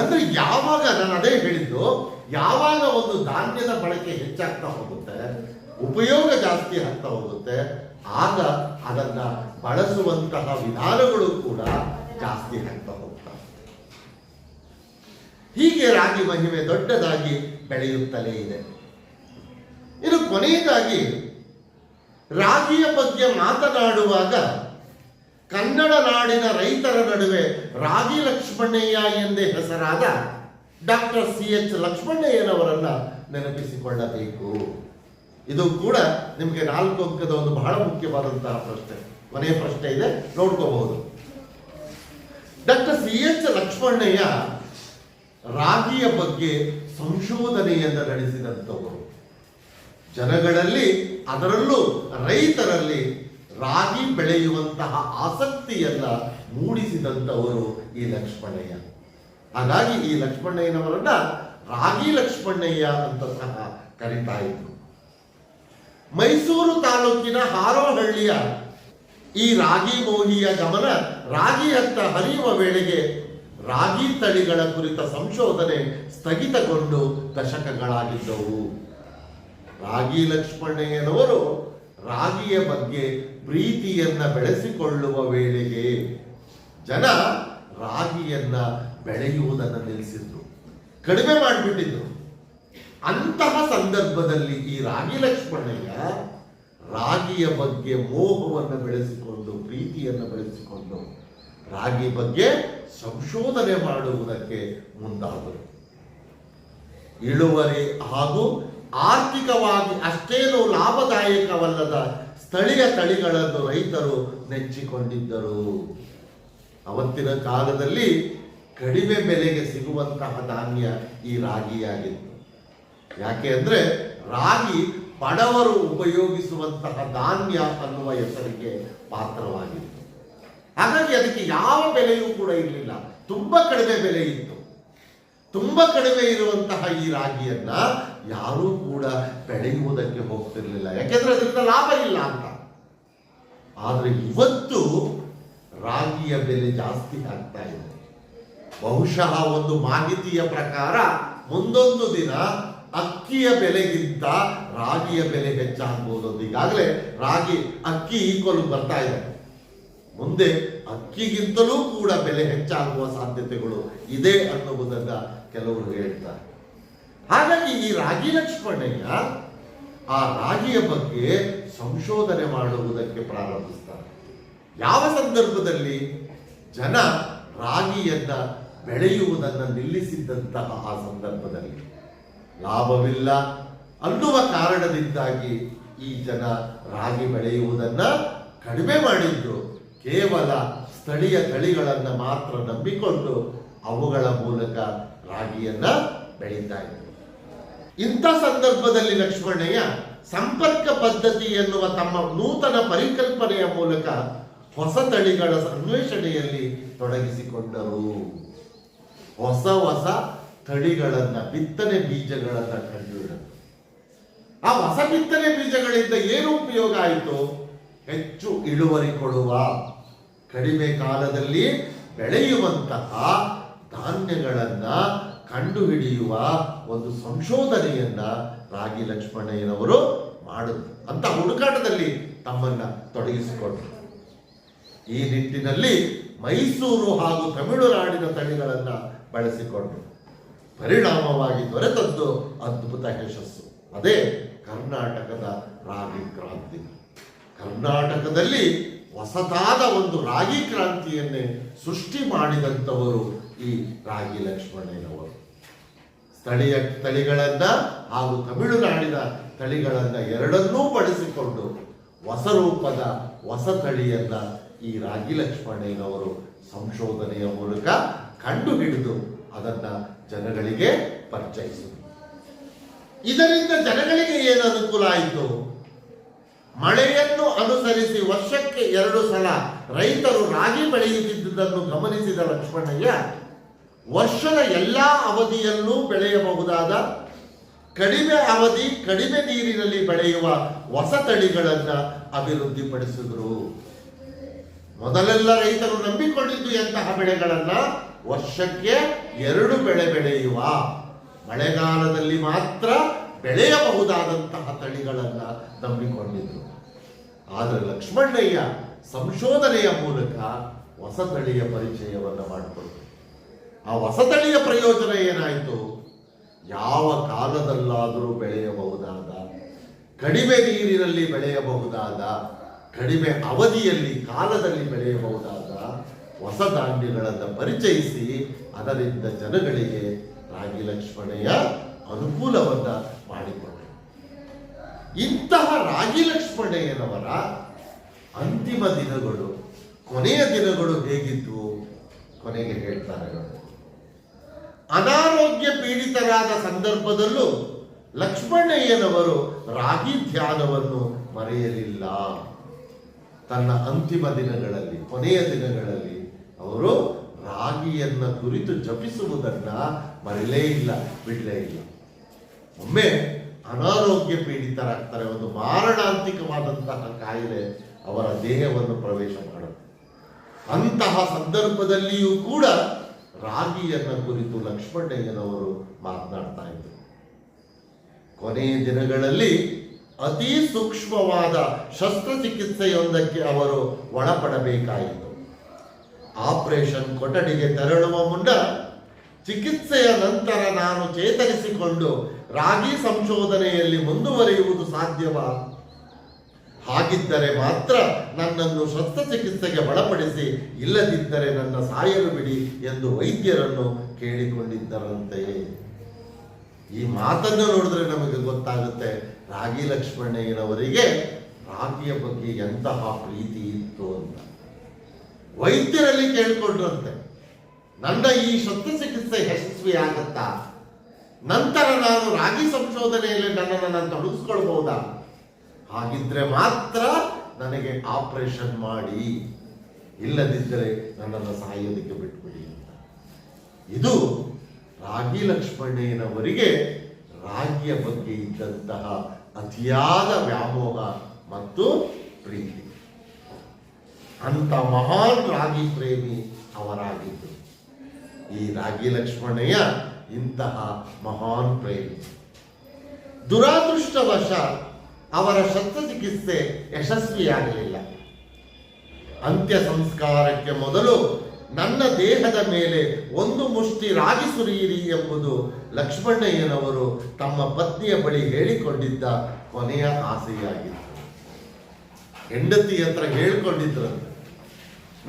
ಅಂದ್ರೆ ಯಾವಾಗ, ನಾನು ಅದೇ ಹೇಳಿದ್ದು, ಯಾವಾಗ ಒಂದು ಧಾನ್ಯದ ಬಳಕೆ ಹೆಚ್ಚಾಗ್ತಾ ಹೋಗುತ್ತೆ, ಉಪಯೋಗ ಜಾಸ್ತಿ ಆಗ್ತಾ ಹೋಗುತ್ತೆ, ಆಗ ಅದನ್ನ ಬಳಸುವಂತಹ ವಿಧಾನಗಳು ಕೂಡ ಜಾಸ್ತಿ ಆಗ್ತಾ ಹೋಗ್ತವೆ. ಹೀಗೆ ರಾಗಿ ಮಹಿಮೆ ದೊಡ್ಡದಾಗಿ ಬೆಳೆಯುತ್ತಲೇ ಇದೆ. ಇನ್ನು ಕೊನೆಯದಾಗಿ ರಾಗಿಯ ಬಗ್ಗೆ ಮಾತನಾಡುವಾಗ ಕನ್ನಡ ನಾಡಿನ ರೈತರ ನಡುವೆ ರಾಗಿ ಲಕ್ಷ್ಮಣ್ಣಯ್ಯ ಎಂದೇ ಹೆಸರಾದ ಡಾಕ್ಟರ್ CH ಲಕ್ಷ್ಮಣ್ಣಯ್ಯನವರನ್ನ ನೆನಪಿಸಿಕೊಳ್ಳಬೇಕು. ಇದು ಕೂಡ ನಿಮಗೆ 4 ಅಂಕದ ಒಂದು ಬಹಳ ಮುಖ್ಯವಾದಂತಹ ಪ್ರಶ್ನೆ. ಕೊನೆಯ ಪ್ರಶ್ನೆ ಇದೆ, ನೋಡ್ಕೋಬಹುದು. ಡಾಕ್ಟರ್ CH ಲಕ್ಷ್ಮಣ್ಣಯ್ಯ ರಾಗಿಯ ಬಗ್ಗೆ ಸಂಶೋಧನೆಯನ್ನು ನಡೆಸಿದಂಥವರು. ಜನಗಳಲ್ಲಿ, ಅದರಲ್ಲೂ ರೈತರಲ್ಲಿ ರಾಗಿ ಬೆಳೆಯುವಂತಹ ಆಸಕ್ತಿಯನ್ನ ಮೂಡಿಸಿದಂಥವರು ಈ ಲಕ್ಷ್ಮಣ್ಣಯ್ಯ. ಹಾಗಾಗಿ ಈ ಲಕ್ಷ್ಮಣ್ಣಯ್ಯನವರನ್ನ ರಾಗಿ ಲಕ್ಷ್ಮಣ್ಣಯ್ಯ ಅಂತ ಸಹ ಕರೀತಾ ಇದ್ರು. ಮೈಸೂರು ತಾಲೂಕಿನ ಹಾರೋಹಳ್ಳಿಯ ಈ ರಾಗಿ ಮೋಹಿಯ ಗಮನ ರಾಗಿಯತ್ತ ಹರಿಯುವ ವೇಳೆಗೆ ರಾಗಿ ತಳಿಗಳ ಕುರಿತ ಸಂಶೋಧನೆ ಸ್ಥಗಿತಗೊಂಡು ದಶಕಗಳಾಗಿದ್ದವು. ರಾಗಿ ಲಕ್ಷ್ಮಣ್ಣಯ್ಯನವರು ರಾಗಿಯ ಬಗ್ಗೆ ಪ್ರೀತಿಯನ್ನ ಬೆಳೆಸಿಕೊಳ್ಳುವ ವೇಳೆಗೆ ಜನ ರಾಗಿಯನ್ನ ಬೆಳೆಯುವುದನ್ನು ನಿಲ್ಲಿಸಿದ್ರು, ಕಡಿಮೆ ಮಾಡಿಬಿಟ್ಟಿದ್ರು. ಅಂತಹ ಸಂದರ್ಭದಲ್ಲಿ ಈ ರಾಗಿ ಲಕ್ಷ್ಮಣ್ಣಯ್ಯ ರಾಗಿಯ ಬಗ್ಗೆ ಮೋಹವನ್ನು ಬೆಳೆಸಿಕೊಂಡು, ಪ್ರೀತಿಯನ್ನು ಬೆಳೆಸಿಕೊಂಡು ರಾಗಿ ಬಗ್ಗೆ ಸಂಶೋಧನೆ ಮಾಡುವುದಕ್ಕೆ ಮುಂದಾದರು. ಇಳುವರಿ ಹಾಗೂ ಆರ್ಥಿಕವಾಗಿ ಅಷ್ಟೇನೂ ಲಾಭದಾಯಕವಲ್ಲದ ಸ್ಥಳೀಯ ತಳಿಗಳನ್ನು ರೈತರು ನೆಚ್ಚಿಕೊಂಡಿದ್ದರು. ಅವತ್ತಿನ ಕಾಲದಲ್ಲಿ ಕಡಿಮೆ ಬೆಲೆಗೆ ಸಿಗುವಂತಹ ಧಾನ್ಯ ಈ ರಾಗಿಯಾಗಿತ್ತು. ಯಾಕೆ ಅಂದರೆ ರಾಗಿ ಬಡವರು ಉಪಯೋಗಿಸುವಂತಹ ಧಾನ್ಯ ಅನ್ನುವ ಹೆಸರಿಗೆ ಪಾತ್ರವಾಗಿತ್ತು. ಹಾಗಾಗಿ ಅದಕ್ಕೆ ಯಾವ ಬೆಲೆಯೂ ಕೂಡ ಇರಲಿಲ್ಲ, ತುಂಬ ಕಡಿಮೆ ಬೆಲೆ ಇತ್ತು. ತುಂಬ ಕಡಿಮೆ ಇರುವಂತಹ ಈ ರಾಗಿಯನ್ನ ಯಾರೂ ಕೂಡ ಬೆಳೆಯುವುದಕ್ಕೆ ಹೋಗ್ತಿರ್ಲಿಲ್ಲ, ಯಾಕೆಂದ್ರೆ ಅದರಿಂದ ಲಾಭ ಇಲ್ಲ ಅಂತ. ಆದರೆ ಇವತ್ತು ರಾಗಿಯ ಬೆಲೆ ಜಾಸ್ತಿ ಆಗ್ತಾ ಇದೆ. ಬಹುಶಃ ಒಂದು ಮಾಹಿತಿಯ ಪ್ರಕಾರ ಮುಂದೊಂದು ದಿನ ಅಕ್ಕಿಯ ಬೆಲೆಗಿಂತ ರಾಗಿಯ ಬೆಲೆ ಹೆಚ್ಚಾಗಬಹುದು ಅಂತ. ಈಗಾಗಲೇ ರಾಗಿ ಅಕ್ಕಿ ಈಕ್ವಲ್ ಬರ್ತಾ ಇದೆ. ಮುಂದೆ ಅಕ್ಕಿಗಿಂತಲೂ ಕೂಡ ಬೆಲೆ ಹೆಚ್ಚಾಗುವ ಸಾಧ್ಯತೆಗಳು ಇದೆ ಅನ್ನುವುದನ್ನ ಕೆಲವರು ಹೇಳ್ತಾರೆ. ಹಾಗಾಗಿ ಈ ರಾಗಿ ಲಕ್ಷ್ಮಣಯ್ಯ ಆ ರಾಗಿಯ ಬಗ್ಗೆ ಸಂಶೋಧನೆ ಮಾಡುವುದಕ್ಕೆ ಪ್ರಾರಂಭಿಸ್ತಾರೆ. ಯಾವ ಸಂದರ್ಭದಲ್ಲಿ ಜನ ರಾಗಿಯನ್ನ ಬೆಳೆಯುವುದನ್ನು ನಿಲ್ಲಿಸಿದ್ದಂತಹ ಆ ಸಂದರ್ಭದಲ್ಲಿ ಲಾಭವಿಲ್ಲ ಅನ್ನುವ ಕಾರಣದಿಂದಾಗಿ ಈ ಜನ ರಾಗಿ ಬೆಳೆಯುವುದನ್ನ ಕಡಿಮೆ ಮಾಡಿದ್ರು. ಕೇವಲ ಸ್ಥಳೀಯ ತಳಿಗಳನ್ನು ಮಾತ್ರ ನಂಬಿಕೊಂಡು ಅವುಗಳ ಮೂಲಕ ರಾಗಿಯನ್ನ ಬೆಳೀತಾ ಇದ್ರು. ಇಂಥ ಸಂದರ್ಭದಲ್ಲಿ ಲಕ್ಷ್ಮಣಯ್ಯ ಸಂಪರ್ಕ ಪದ್ಧತಿ ಎನ್ನುವ ತಮ್ಮ ನೂತನ ಪರಿಕಲ್ಪನೆಯ ಮೂಲಕ ಹೊಸ ತಳಿಗಳ ಅನ್ವೇಷಣೆಯಲ್ಲಿ ತೊಡಗಿಸಿಕೊಂಡರು. ಹೊಸ ಹೊಸ ತಳಿಗಳನ್ನ, ಬಿತ್ತನೆ ಬೀಜಗಳನ್ನ ಕಂಡುಹಿಡಿದರು. ಆ ಹೊಸ ಬಿತ್ತನೆ ಬೀಜಗಳಿಂದ ಏನು ಉಪಯೋಗ ಆಯಿತು? ಹೆಚ್ಚು ಇಳುವರಿ ಕೊಡುವ, ಕಡಿಮೆ ಕಾಲದಲ್ಲಿ ಬೆಳೆಯುವಂತಹ ಧಾನ್ಯಗಳನ್ನ ಕಂಡುಹಿಡಿಯುವ ಒಂದು ಸಂಶೋಧನೆಯನ್ನ ರಾಗಿ ಲಕ್ಷ್ಮಣಯ್ಯನವರು ಮಾಡಿದ್ರು. ಅಂತ ಹುಡುಕಾಟದಲ್ಲಿ ತಮ್ಮನ್ನ ತೊಡಗಿಸಿಕೊಂಡರು. ಈ ನಿಟ್ಟಿನಲ್ಲಿ ಮೈಸೂರು ಹಾಗೂ ತಮಿಳುನಾಡಿನ ತಳಿಗಳನ್ನ ಬಳಸಿಕೊಂಡರು. ಪರಿಣಾಮವಾಗಿ ದೊರೆತದ್ದು ಅದ್ಭುತ ಯಶಸ್ಸು. ಅದೇ ಕರ್ನಾಟಕದ ರಾಗಿ ಕ್ರಾಂತಿ. ಕರ್ನಾಟಕದಲ್ಲಿ ಹೊಸದಾದ ಒಂದು ರಾಗಿ ಕ್ರಾಂತಿಯನ್ನೇ ಸೃಷ್ಟಿ ಮಾಡಿದಂಥವರು ಈ ರಾಗಿ ಲಕ್ಷ್ಮಣಯ್ಯನವರು. ಸ್ಥಳೀಯ ತಳಿಗಳನ್ನ ಹಾಗೂ ತಮಿಳುನಾಡಿನ ತಳಿಗಳನ್ನ ಎರಡನ್ನೂ ಬಳಸಿಕೊಂಡು ಹೊಸ ರೂಪದ ಹೊಸ ತಳಿಯನ್ನ ಈ ರಾಗಿ ಲಕ್ಷ್ಮಣಯ್ಯನವರು ಸಂಶೋಧನೆಯ ಮೂಲಕ ಕಂಡುಹಿಡಿದು ಅದನ್ನ ಜನಗಳಿಗೆ ಪರಿಚಯಿಸಿದರು. ಇದರಿಂದ ಜನಗಳಿಗೆ ಏನು ಅನುಕೂಲ ಆಯಿತು? ಮಳೆಯನ್ನು ಅನುಸರಿಸಿ ವರ್ಷಕ್ಕೆ 2 ಸಲ ರೈತರು ರಾಗಿ ಬೆಳೆಯುತ್ತಿದ್ದುದನ್ನು ಗಮನಿಸಿದ ಲಕ್ಷ್ಮಣಯ್ಯ ವರ್ಷದ ಎಲ್ಲಾ ಅವಧಿಯಲ್ಲೂ ಬೆಳೆಯಬಹುದಾದ ಕಡಿಮೆ ಅವಧಿ, ಕಡಿಮೆ ನೀರಿನಲ್ಲಿ ಬೆಳೆಯುವ ಹೊಸ ತಳಿಗಳನ್ನ ಅಭಿವೃದ್ಧಿಪಡಿಸಿದರು. ಮೊದಲೆಲ್ಲ ರೈತರು ನಂಬಿಕೊಂಡಿದ್ದು ಎಂತಹ ಬೆಳೆಗಳನ್ನ ವರ್ಷಕ್ಕೆ 2 ಬೆಳೆ ಬೆಳೆಯುವ, ಮಳೆಗಾಲದಲ್ಲಿ ಮಾತ್ರ ಬೆಳೆಯಬಹುದಾದಂತಹ ತಳಿಗಳನ್ನ ನಂಬಿಕೊಂಡಿದ್ರು. ಆದರೆ ಲಕ್ಷ್ಮಣಯ್ಯ ಸಂಶೋಧನೆಯ ಮೂಲಕ ಹೊಸ ತಳಿಯ ಪರಿಚಯವನ್ನು ಮಾಡಿಕೊಂಡ್ರು. ಆ ಹೊಸ ತಳಿಯ ಪ್ರಯೋಜನ ಏನಾಯಿತು? ಯಾವ ಕಾಲದಲ್ಲಾದರೂ ಬೆಳೆಯಬಹುದಾದ, ಕಡಿಮೆ ನೀರಿನಲ್ಲಿ ಬೆಳೆಯಬಹುದಾದ, ಕಡಿಮೆ ಅವಧಿಯಲ್ಲಿ ಕಾಲದಲ್ಲಿ ಬೆಳೆಯಬಹುದಾದ ಹೊಸ ಧಾನ್ಯಗಳನ್ನು ಪರಿಚಯಿಸಿ ಅದರಿಂದ ಜನಗಳಿಗೆ ರಾಗಿ ಲಕ್ಷ್ಮಣಯ್ಯ ಅನುಕೂಲವನ್ನ ಮಾಡಿಕೊಂಡರು. ಇಂತಹ ರಾಗಿ ಲಕ್ಷ್ಮಣಯ್ಯನವರ ಅಂತಿಮ ದಿನಗಳು, ಕೊನೆಯ ದಿನಗಳು ಹೇಗಿತ್ತು? ಕೊನೆಗೆ ಹೇಳ್ತಾರೆ ನೋಡಿ. ಅನಾರೋಗ್ಯ ಪೀಡಿತರಾದ ಸಂದರ್ಭದಲ್ಲೂ ಲಕ್ಷ್ಮಣಯ್ಯನವರು ರಾಗಿ ಧ್ಯಾನವನ್ನು ಮರೆಯಲಿಲ್ಲ. ತನ್ನ ಅಂತಿಮ ದಿನಗಳಲ್ಲಿ, ಕೊನೆಯ ದಿನಗಳಲ್ಲಿ ಅವರು ರಾಗಿಯನ್ನ ಕುರಿತು ಜಪಿಸುವುದನ್ನ ಮರೆಯಲೇ ಇಲ್ಲ, ಬಿಡಲೇ ಇಲ್ಲ. ಒಮ್ಮೆ ಅನಾರೋಗ್ಯ ಪೀಡಿತರಾಗ್ತಾರೆ. ಒಂದು ಮಾರಣಾಂತಿಕವಾದಂತಹ ಕಾಯಿಲೆ ಅವರ ದೇಹವನ್ನು ಪ್ರವೇಶ ಮಾಡುತ್ತೆ. ಅಂತಹ ಸಂದರ್ಭದಲ್ಲಿಯೂ ಕೂಡ ರಾಗಿಯನ್ನ ಕುರಿತು ಲಕ್ಷ್ಮಣಯ್ಯನವರು ಮಾತನಾಡ್ತಾ ಇದ್ದರು. ಕೊನೆಯ ದಿನಗಳಲ್ಲಿ ಅತಿ ಸೂಕ್ಷ್ಮವಾದ ಶಸ್ತ್ರಚಿಕಿತ್ಸೆಯೊಂದಕ್ಕೆ ಅವರು ಒಳಪಡಬೇಕಾಯಿತು. ಆಪರೇಷನ್ ಕೊಠಡಿಗೆ ತೆರಳುವ ಮುನ್ನ ಚಿಕಿತ್ಸೆಯ ನಂತರ ನಾನು ಚೇತರಿಸಿಕೊಂಡು ರಾಗಿ ಸಂಶೋಧನೆಯಲ್ಲಿ ಮುಂದುವರಿಯುವುದು ಸಾಧ್ಯವಾ? ಹಾಗಿದ್ದರೆ ಮಾತ್ರ ನನ್ನನ್ನು ಶಸ್ತ್ರಚಿಕಿತ್ಸೆಗೆ ಒಳಪಡಿಸಿ, ಇಲ್ಲದಿದ್ದರೆ ನನ್ನ ಸಾಯಲು ಬಿಡಿ ಎಂದು ವೈದ್ಯರನ್ನು ಕೇಳಿಕೊಂಡಿದ್ದರಂತೆಯೇ. ಈ ಮಾತನ್ನು ನೋಡಿದ್ರೆ ನಮಗೆ ಗೊತ್ತಾಗುತ್ತೆ ರಾಗಿ ಲಕ್ಷ್ಮಣಯ್ಯನವರಿಗೆ ರಾಗಿಯ ಬಗ್ಗೆ ಎಂತಹ ಪ್ರೀತಿ ಇತ್ತು ಅಂತ. ವೈದ್ಯರಲ್ಲಿ ಕೇಳಿಕೊಂಡ್ರಂತೆ, ನನ್ನ ಈ ಶಸ್ತ್ರಚಿಕಿತ್ಸೆ ಯಶಸ್ವಿ ಆಗತ್ತಾ? ನಂತರ ನಾನು ರಾಗಿ ಸಂಶೋಧನೆಯಲ್ಲಿ ನನ್ನನ್ನು ನಾನು ತೊಡಗಿಸ್ಕೊಳ್ಬಹುದಾ? ಹಾಗಿದ್ರೆ ಮಾತ್ರ ನನಗೆ ಆಪರೇಷನ್ ಮಾಡಿ, ಇಲ್ಲದಿದ್ದರೆ ನನ್ನನ್ನು ಸಾಯೋದಕ್ಕೆ ಬಿಟ್ಬಿಡಿ ಅಂತ. ಇದು ರಾಗಿ ಲಕ್ಷ್ಮಣಯ್ಯನವರಿಗೆ ರಾಗಿಯ ಬಗ್ಗೆ ಇದ್ದಂತಹ ಅತಿಯಾದ ವ್ಯಾಮೋಹ ಮತ್ತು ಪ್ರೀತಿ. ಅಂತ ಮಹಾನ್ ರಾಗಿ ಪ್ರೇಮಿ ಅವರಾಗಿದ್ದು ಈ ರಾಗಿ ಲಕ್ಷ್ಮಣಯ್ಯ ಇಂತಹ ಮಹಾನ್ ಪ್ರೇಮಿ. ದುರಾದೃಷ್ಟವಶ ಅವರ ಶಸ್ತ್ರಚಿಕಿತ್ಸೆ ಯಶಸ್ವಿಯಾಗಲಿಲ್ಲ. ಅಂತ್ಯ ಸಂಸ್ಕಾರಕ್ಕೆ ಮೊದಲು ನನ್ನ ದೇಹದ ಮೇಲೆ ಒಂದು ಮುಷ್ಟಿ ರಾಗಿ ಸುರಿಯಿರಿ ಎಂಬುದು ಲಕ್ಷ್ಮಣಯ್ಯನವರು ತಮ್ಮ ಪತ್ನಿಯ ಬಳಿ ಹೇಳಿಕೊಂಡಿದ್ದ ಕೊನೆಯ ಆಸೆಯಾಗಿತ್ತು. ಹೆಂಡತಿ ಹತ್ರ ಹೇಳಿಕೊಂಡಿದ್ರಂತೆ,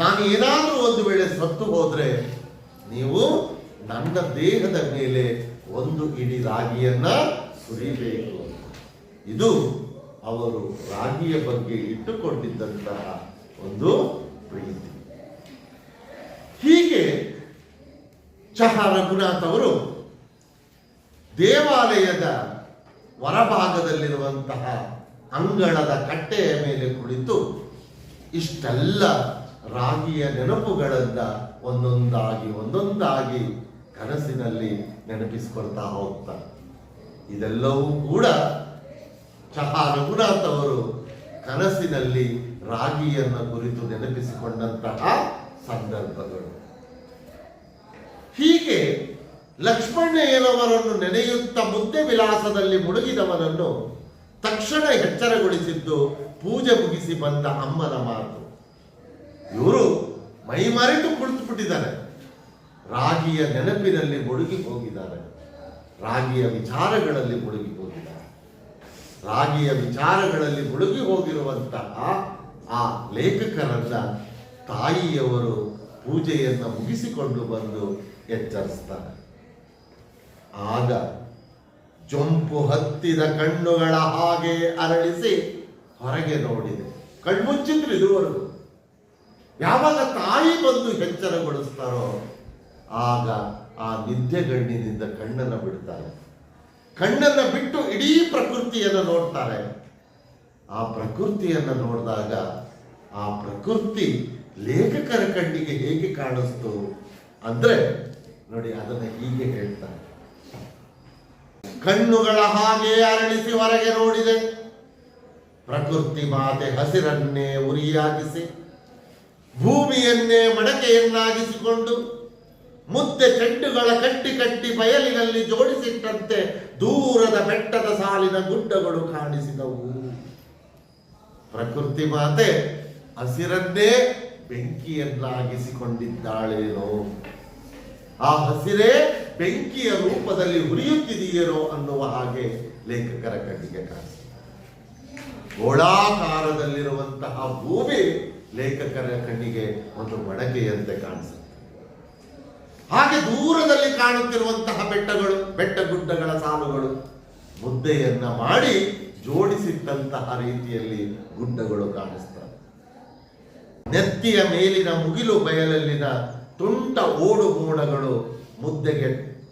ನಾನು ಏನಾದರೂ ಒಂದು ವೇಳೆ ಸತ್ತು ಹೋದ್ರೆ ನೀವು ನನ್ನ ದೇಹದ ಮೇಲೆ ಒಂದು ಇಡೀ ರಾಗಿಯನ್ನ ಸುರಿಬೇಕು. ಇದು ಅವರು ರಾಗಿಯ ಬಗ್ಗೆ ಇಟ್ಟುಕೊಂಡಿದ್ದಂತಹ ಒಂದು ಪ್ರೀತಿ. ಹೀಗೆ ಚಹಾ ರಘುನಾಥ್ ಅವರು ದೇವಾಲಯದ ಹೊರಭಾಗದಲ್ಲಿರುವಂತಹ ಅಂಗಳದ ಕಟ್ಟೆಯ ಮೇಲೆ ಕುಳಿತು ಇಷ್ಟೆಲ್ಲ ರಾಗಿಯ ನೆನಪುಗಳನ್ನ ಒಂದೊಂದಾಗಿ ಕನಸಿನಲ್ಲಿ ನೆನಪಿಸಿಕೊಳ್ತಾ ಹೋಗ್ತಾರೆ. ಇದೆಲ್ಲವೂ ಕೂಡ ಚಹಾ ರಘುನಾಥ್ ಅವರು ಕನಸಿನಲ್ಲಿ ರಾಗಿಯನ್ನ ಕುರಿತು ನೆನಪಿಸಿಕೊಂಡಂತಹ ಸಂದರ್ಭಗಳು. ಹೀಗೆ ಲಕ್ಷ್ಮಣಯ್ಯನವರನ್ನು ನೆನೆಯುತ್ತಾ ಮುದ್ದೆ ವಿಲಾಸದಲ್ಲಿ ಮುಳುಗಿದವನನ್ನು ತಕ್ಷಣ ಎಚ್ಚರಗೊಳಿಸಿದ್ದು ಪೂಜೆ ಮುಗಿಸಿ ಬಂದ ಅಮ್ಮನ ಮಾತು. ಇವರು ಮೈಮರೆತು ಕುಳಿತುಬಿಟ್ಟಿದ್ದಾರೆ. ರಾಗಿಯ ನೆನಪಿನಲ್ಲಿ ಮುಳುಗಿ ಹೋಗಿದ್ದಾರೆ. ರಾಗಿಯ ವಿಚಾರಗಳಲ್ಲಿ ಮುಳುಗಿ ಹೋಗಿದ್ದಾರೆ. ರಾಗಿಯ ವಿಚಾರಗಳಲ್ಲಿ ಮುಳುಗಿ ಹೋಗಿರುವಂತಹ ಆ ಲೇಖಕರನ್ನ ತಾಯಿಯವರು ಪೂಜೆಯನ್ನು ಮುಗಿಸಿಕೊಂಡು ಬಂದು ಎಚ್ಚರಿಸ್ತಾರೆ. ಆಗ ಜೊಂಪು ಹತ್ತಿದ ಕಣ್ಣುಗಳ ಹಾಗೆ ಅರಳಿಸಿ ಹೊರಗೆ ನೋಡಿದೆ. ಕಣ್ಮುಚ್ಚಿದ್ರು ಇದುವರೆಗೂ. ಯಾವಾಗ ತಾಯಿ ಬಂದು ಎಚ್ಚರಗೊಳಿಸ್ತಾರೋ ಆಗ ಆ ನಿದ್ದೆಗಣ್ಣಿನಿಂದ ಕಣ್ಣನ್ನು ಬಿಡ್ತಾರೆ. ಕಣ್ಣನ್ನು ಬಿಟ್ಟು ಇಡೀ ಪ್ರಕೃತಿಯನ್ನು ನೋಡ್ತಾರೆ. ಆ ಪ್ರಕೃತಿಯನ್ನು ನೋಡಿದಾಗ ಆ ಪ್ರಕೃತಿ ಲೇಖಕರ ಕಣ್ಣಿಗೆ ಹೇಗೆ ಕಾಣಿಸ್ತು ಅಂದ್ರೆ ನೋಡಿ, ಅದನ್ನು ಹೀಗೆ ಹೇಳ್ತಾರೆ. ಕಣ್ಣುಗಳ ಹಾಗೆ ಅರಳಿಸಿ ಹೊರಗೆ ನೋಡಿದೆ. ಪ್ರಕೃತಿ ಮಾತೆ ಹಸಿರನ್ನೇ ಉರಿಯಾಗಿಸಿ ಭೂಮಿಯನ್ನೇ ಮಡಕೆಯನ್ನಾಗಿಸಿಕೊಂಡು ಮುದ್ದೆ ಚೆಂಡುಗಳ ಕಟ್ಟಿ ಕಟ್ಟಿ ಬಯಲಿನಲ್ಲಿ ಜೋಡಿಸಿಟ್ಟಂತೆ ದೂರದ ಬೆಟ್ಟದ ಸಾಲಿನ ಗುಡ್ಡಗಳು ಕಾಣಿಸಿದವು. ಪ್ರಕೃತಿ ಮಾತೆ ಹಸಿರನ್ನೇ ಬೆಂಕಿಯನ್ನಾಗಿಸಿಕೊಂಡಿದ್ದಾಳೇನೋ, ಆ ಹಸಿರೇ ಬೆಂಕಿಯ ರೂಪದಲ್ಲಿ ಉರಿಯುತ್ತಿದೆಯೇನೋ ಅನ್ನುವ ಹಾಗೆ ಲೇಖಕರ ಕಣ್ಣಿಗೆ ಕಾಣಿಸಿದೆ. ಗೋಳಾಕಾರದಲ್ಲಿರುವಂತಹ ಭೂಮಿ ಲೇಖಕರ ಕಣ್ಣಿಗೆ ಒಂದು ಮಡಕೆಯಂತೆ ಕಾಣಿಸುತ್ತೆ. ಹಾಗೆ ದೂರದಲ್ಲಿ ಕಾಣುತ್ತಿರುವಂತಹ ಬೆಟ್ಟಗಳು, ಬೆಟ್ಟ ಗುಡ್ಡಗಳ ಸಾಲುಗಳು ಮುದ್ದೆಯನ್ನ ಮಾಡಿ ಜೋಡಿಸಿಟ್ಟಂತಹ ರೀತಿಯಲ್ಲಿ ಗುಡ್ಡಗಳು ಕಾಣಿಸ್ತವೆ. ನೆತ್ತಿಯ ಮೇಲಿನ ಮುಗಿಲು ಬಯಲಲ್ಲಿನ ತುಂಟ ಓಡು ಮೋಡಗಳು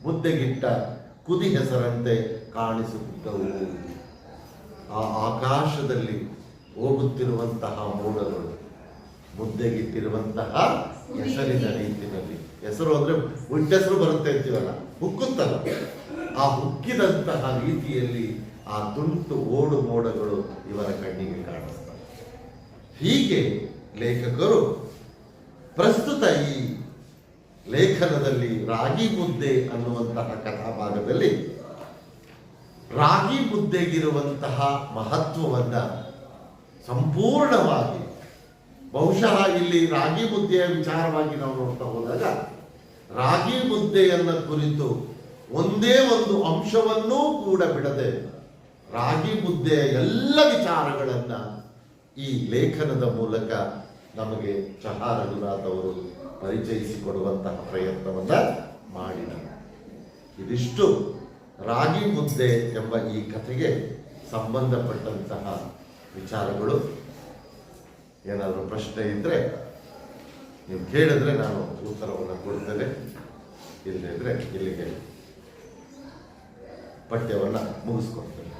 ಮುದ್ದೆಗಿಟ್ಟ ಕುದಿ ಹೆಸರಂತೆ ಕಾಣಿಸುತ್ತಿದ್ದವು. ಆ ಆಕಾಶದಲ್ಲಿ ಹೋಗುತ್ತಿರುವಂತಹ ಮೋಡಗಳು ಮುದ್ದೆಗಿಟ್ಟಿರುವಂತಹ ಹೆಸರಿನ ರೀತಿಯಲ್ಲಿ, ಹೆಸರು ಅಂದ್ರೆ ಹುಟ್ಟೆಸರು ಬರುತ್ತೆ ಅಂತೀವಲ್ಲ, ಹುಕ್ಕುತ್ತಲ್ಲ, ಆ ಹುಕ್ಕಿದಂತಹ ರೀತಿಯಲ್ಲಿ ಆ ತುಂಟು ಓಡು ಮೋಡಗಳು ಇವರ ಕಣ್ಣಿಗೆ ಕಾಣಿಸ್ತವೆ. ಹೀಗೆ ಲೇಖಕರು ಪ್ರಸ್ತುತ ಈ ಲೇಖನದಲ್ಲಿ ರಾಗಿ ಮುದ್ದೆ ಅನ್ನುವಂತಹ ಕಥಾಭಾಗದಲ್ಲಿ ರಾಗಿ ಮುದ್ದೆಗಿರುವಂತಹ ಮಹತ್ವವನ್ನ ಸಂಪೂರ್ಣವಾಗಿ, ಬಹುಶಃ ಇಲ್ಲಿ ರಾಗಿ ಮುದ್ದೆಯ ವಿಚಾರವಾಗಿ ನಾವು ನೋಡ್ತಾ ಹೋದಾಗ ರಾಗಿ ಮುದ್ದೆಯನ್ನ ಕುರಿತು ಒಂದೇ ಒಂದು ಅಂಶವನ್ನೂ ಕೂಡ ಬಿಡದೆ ರಾಗಿ ಮುದ್ದೆಯ ಎಲ್ಲ ವಿಚಾರಗಳನ್ನ ಈ ಲೇಖನದ ಮೂಲಕ ನಮಗೆ ಚಹಾ ರಘುನಾಥ್ ಅವರು ಪರಿಚಯಿಸಿಕೊಡುವಂತಹ ಪ್ರಯತ್ನವನ್ನ ಮಾಡಿದರು. ಇದಿಷ್ಟು ರಾಗಿ ಮುದ್ದೆ ಎಂಬ ಈ ಕಥೆಗೆ ಸಂಬಂಧಪಟ್ಟಂತಹ ವಿಚಾರಗಳು. ಏನಾದರೂ ಪ್ರಶ್ನೆ ಇದ್ರೆ ನೀವು ಕೇಳಿದ್ರೆ ನಾನು ಉತ್ತರವನ್ನು ಕೊಡ್ತೇನೆ, ಇಲ್ಲದಿದ್ದರೆ ಇಲ್ಲಿಗೆ ಪಠ್ಯವನ್ನು ಮುಗಿಸ್ಕೊಡ್ತೇನೆ.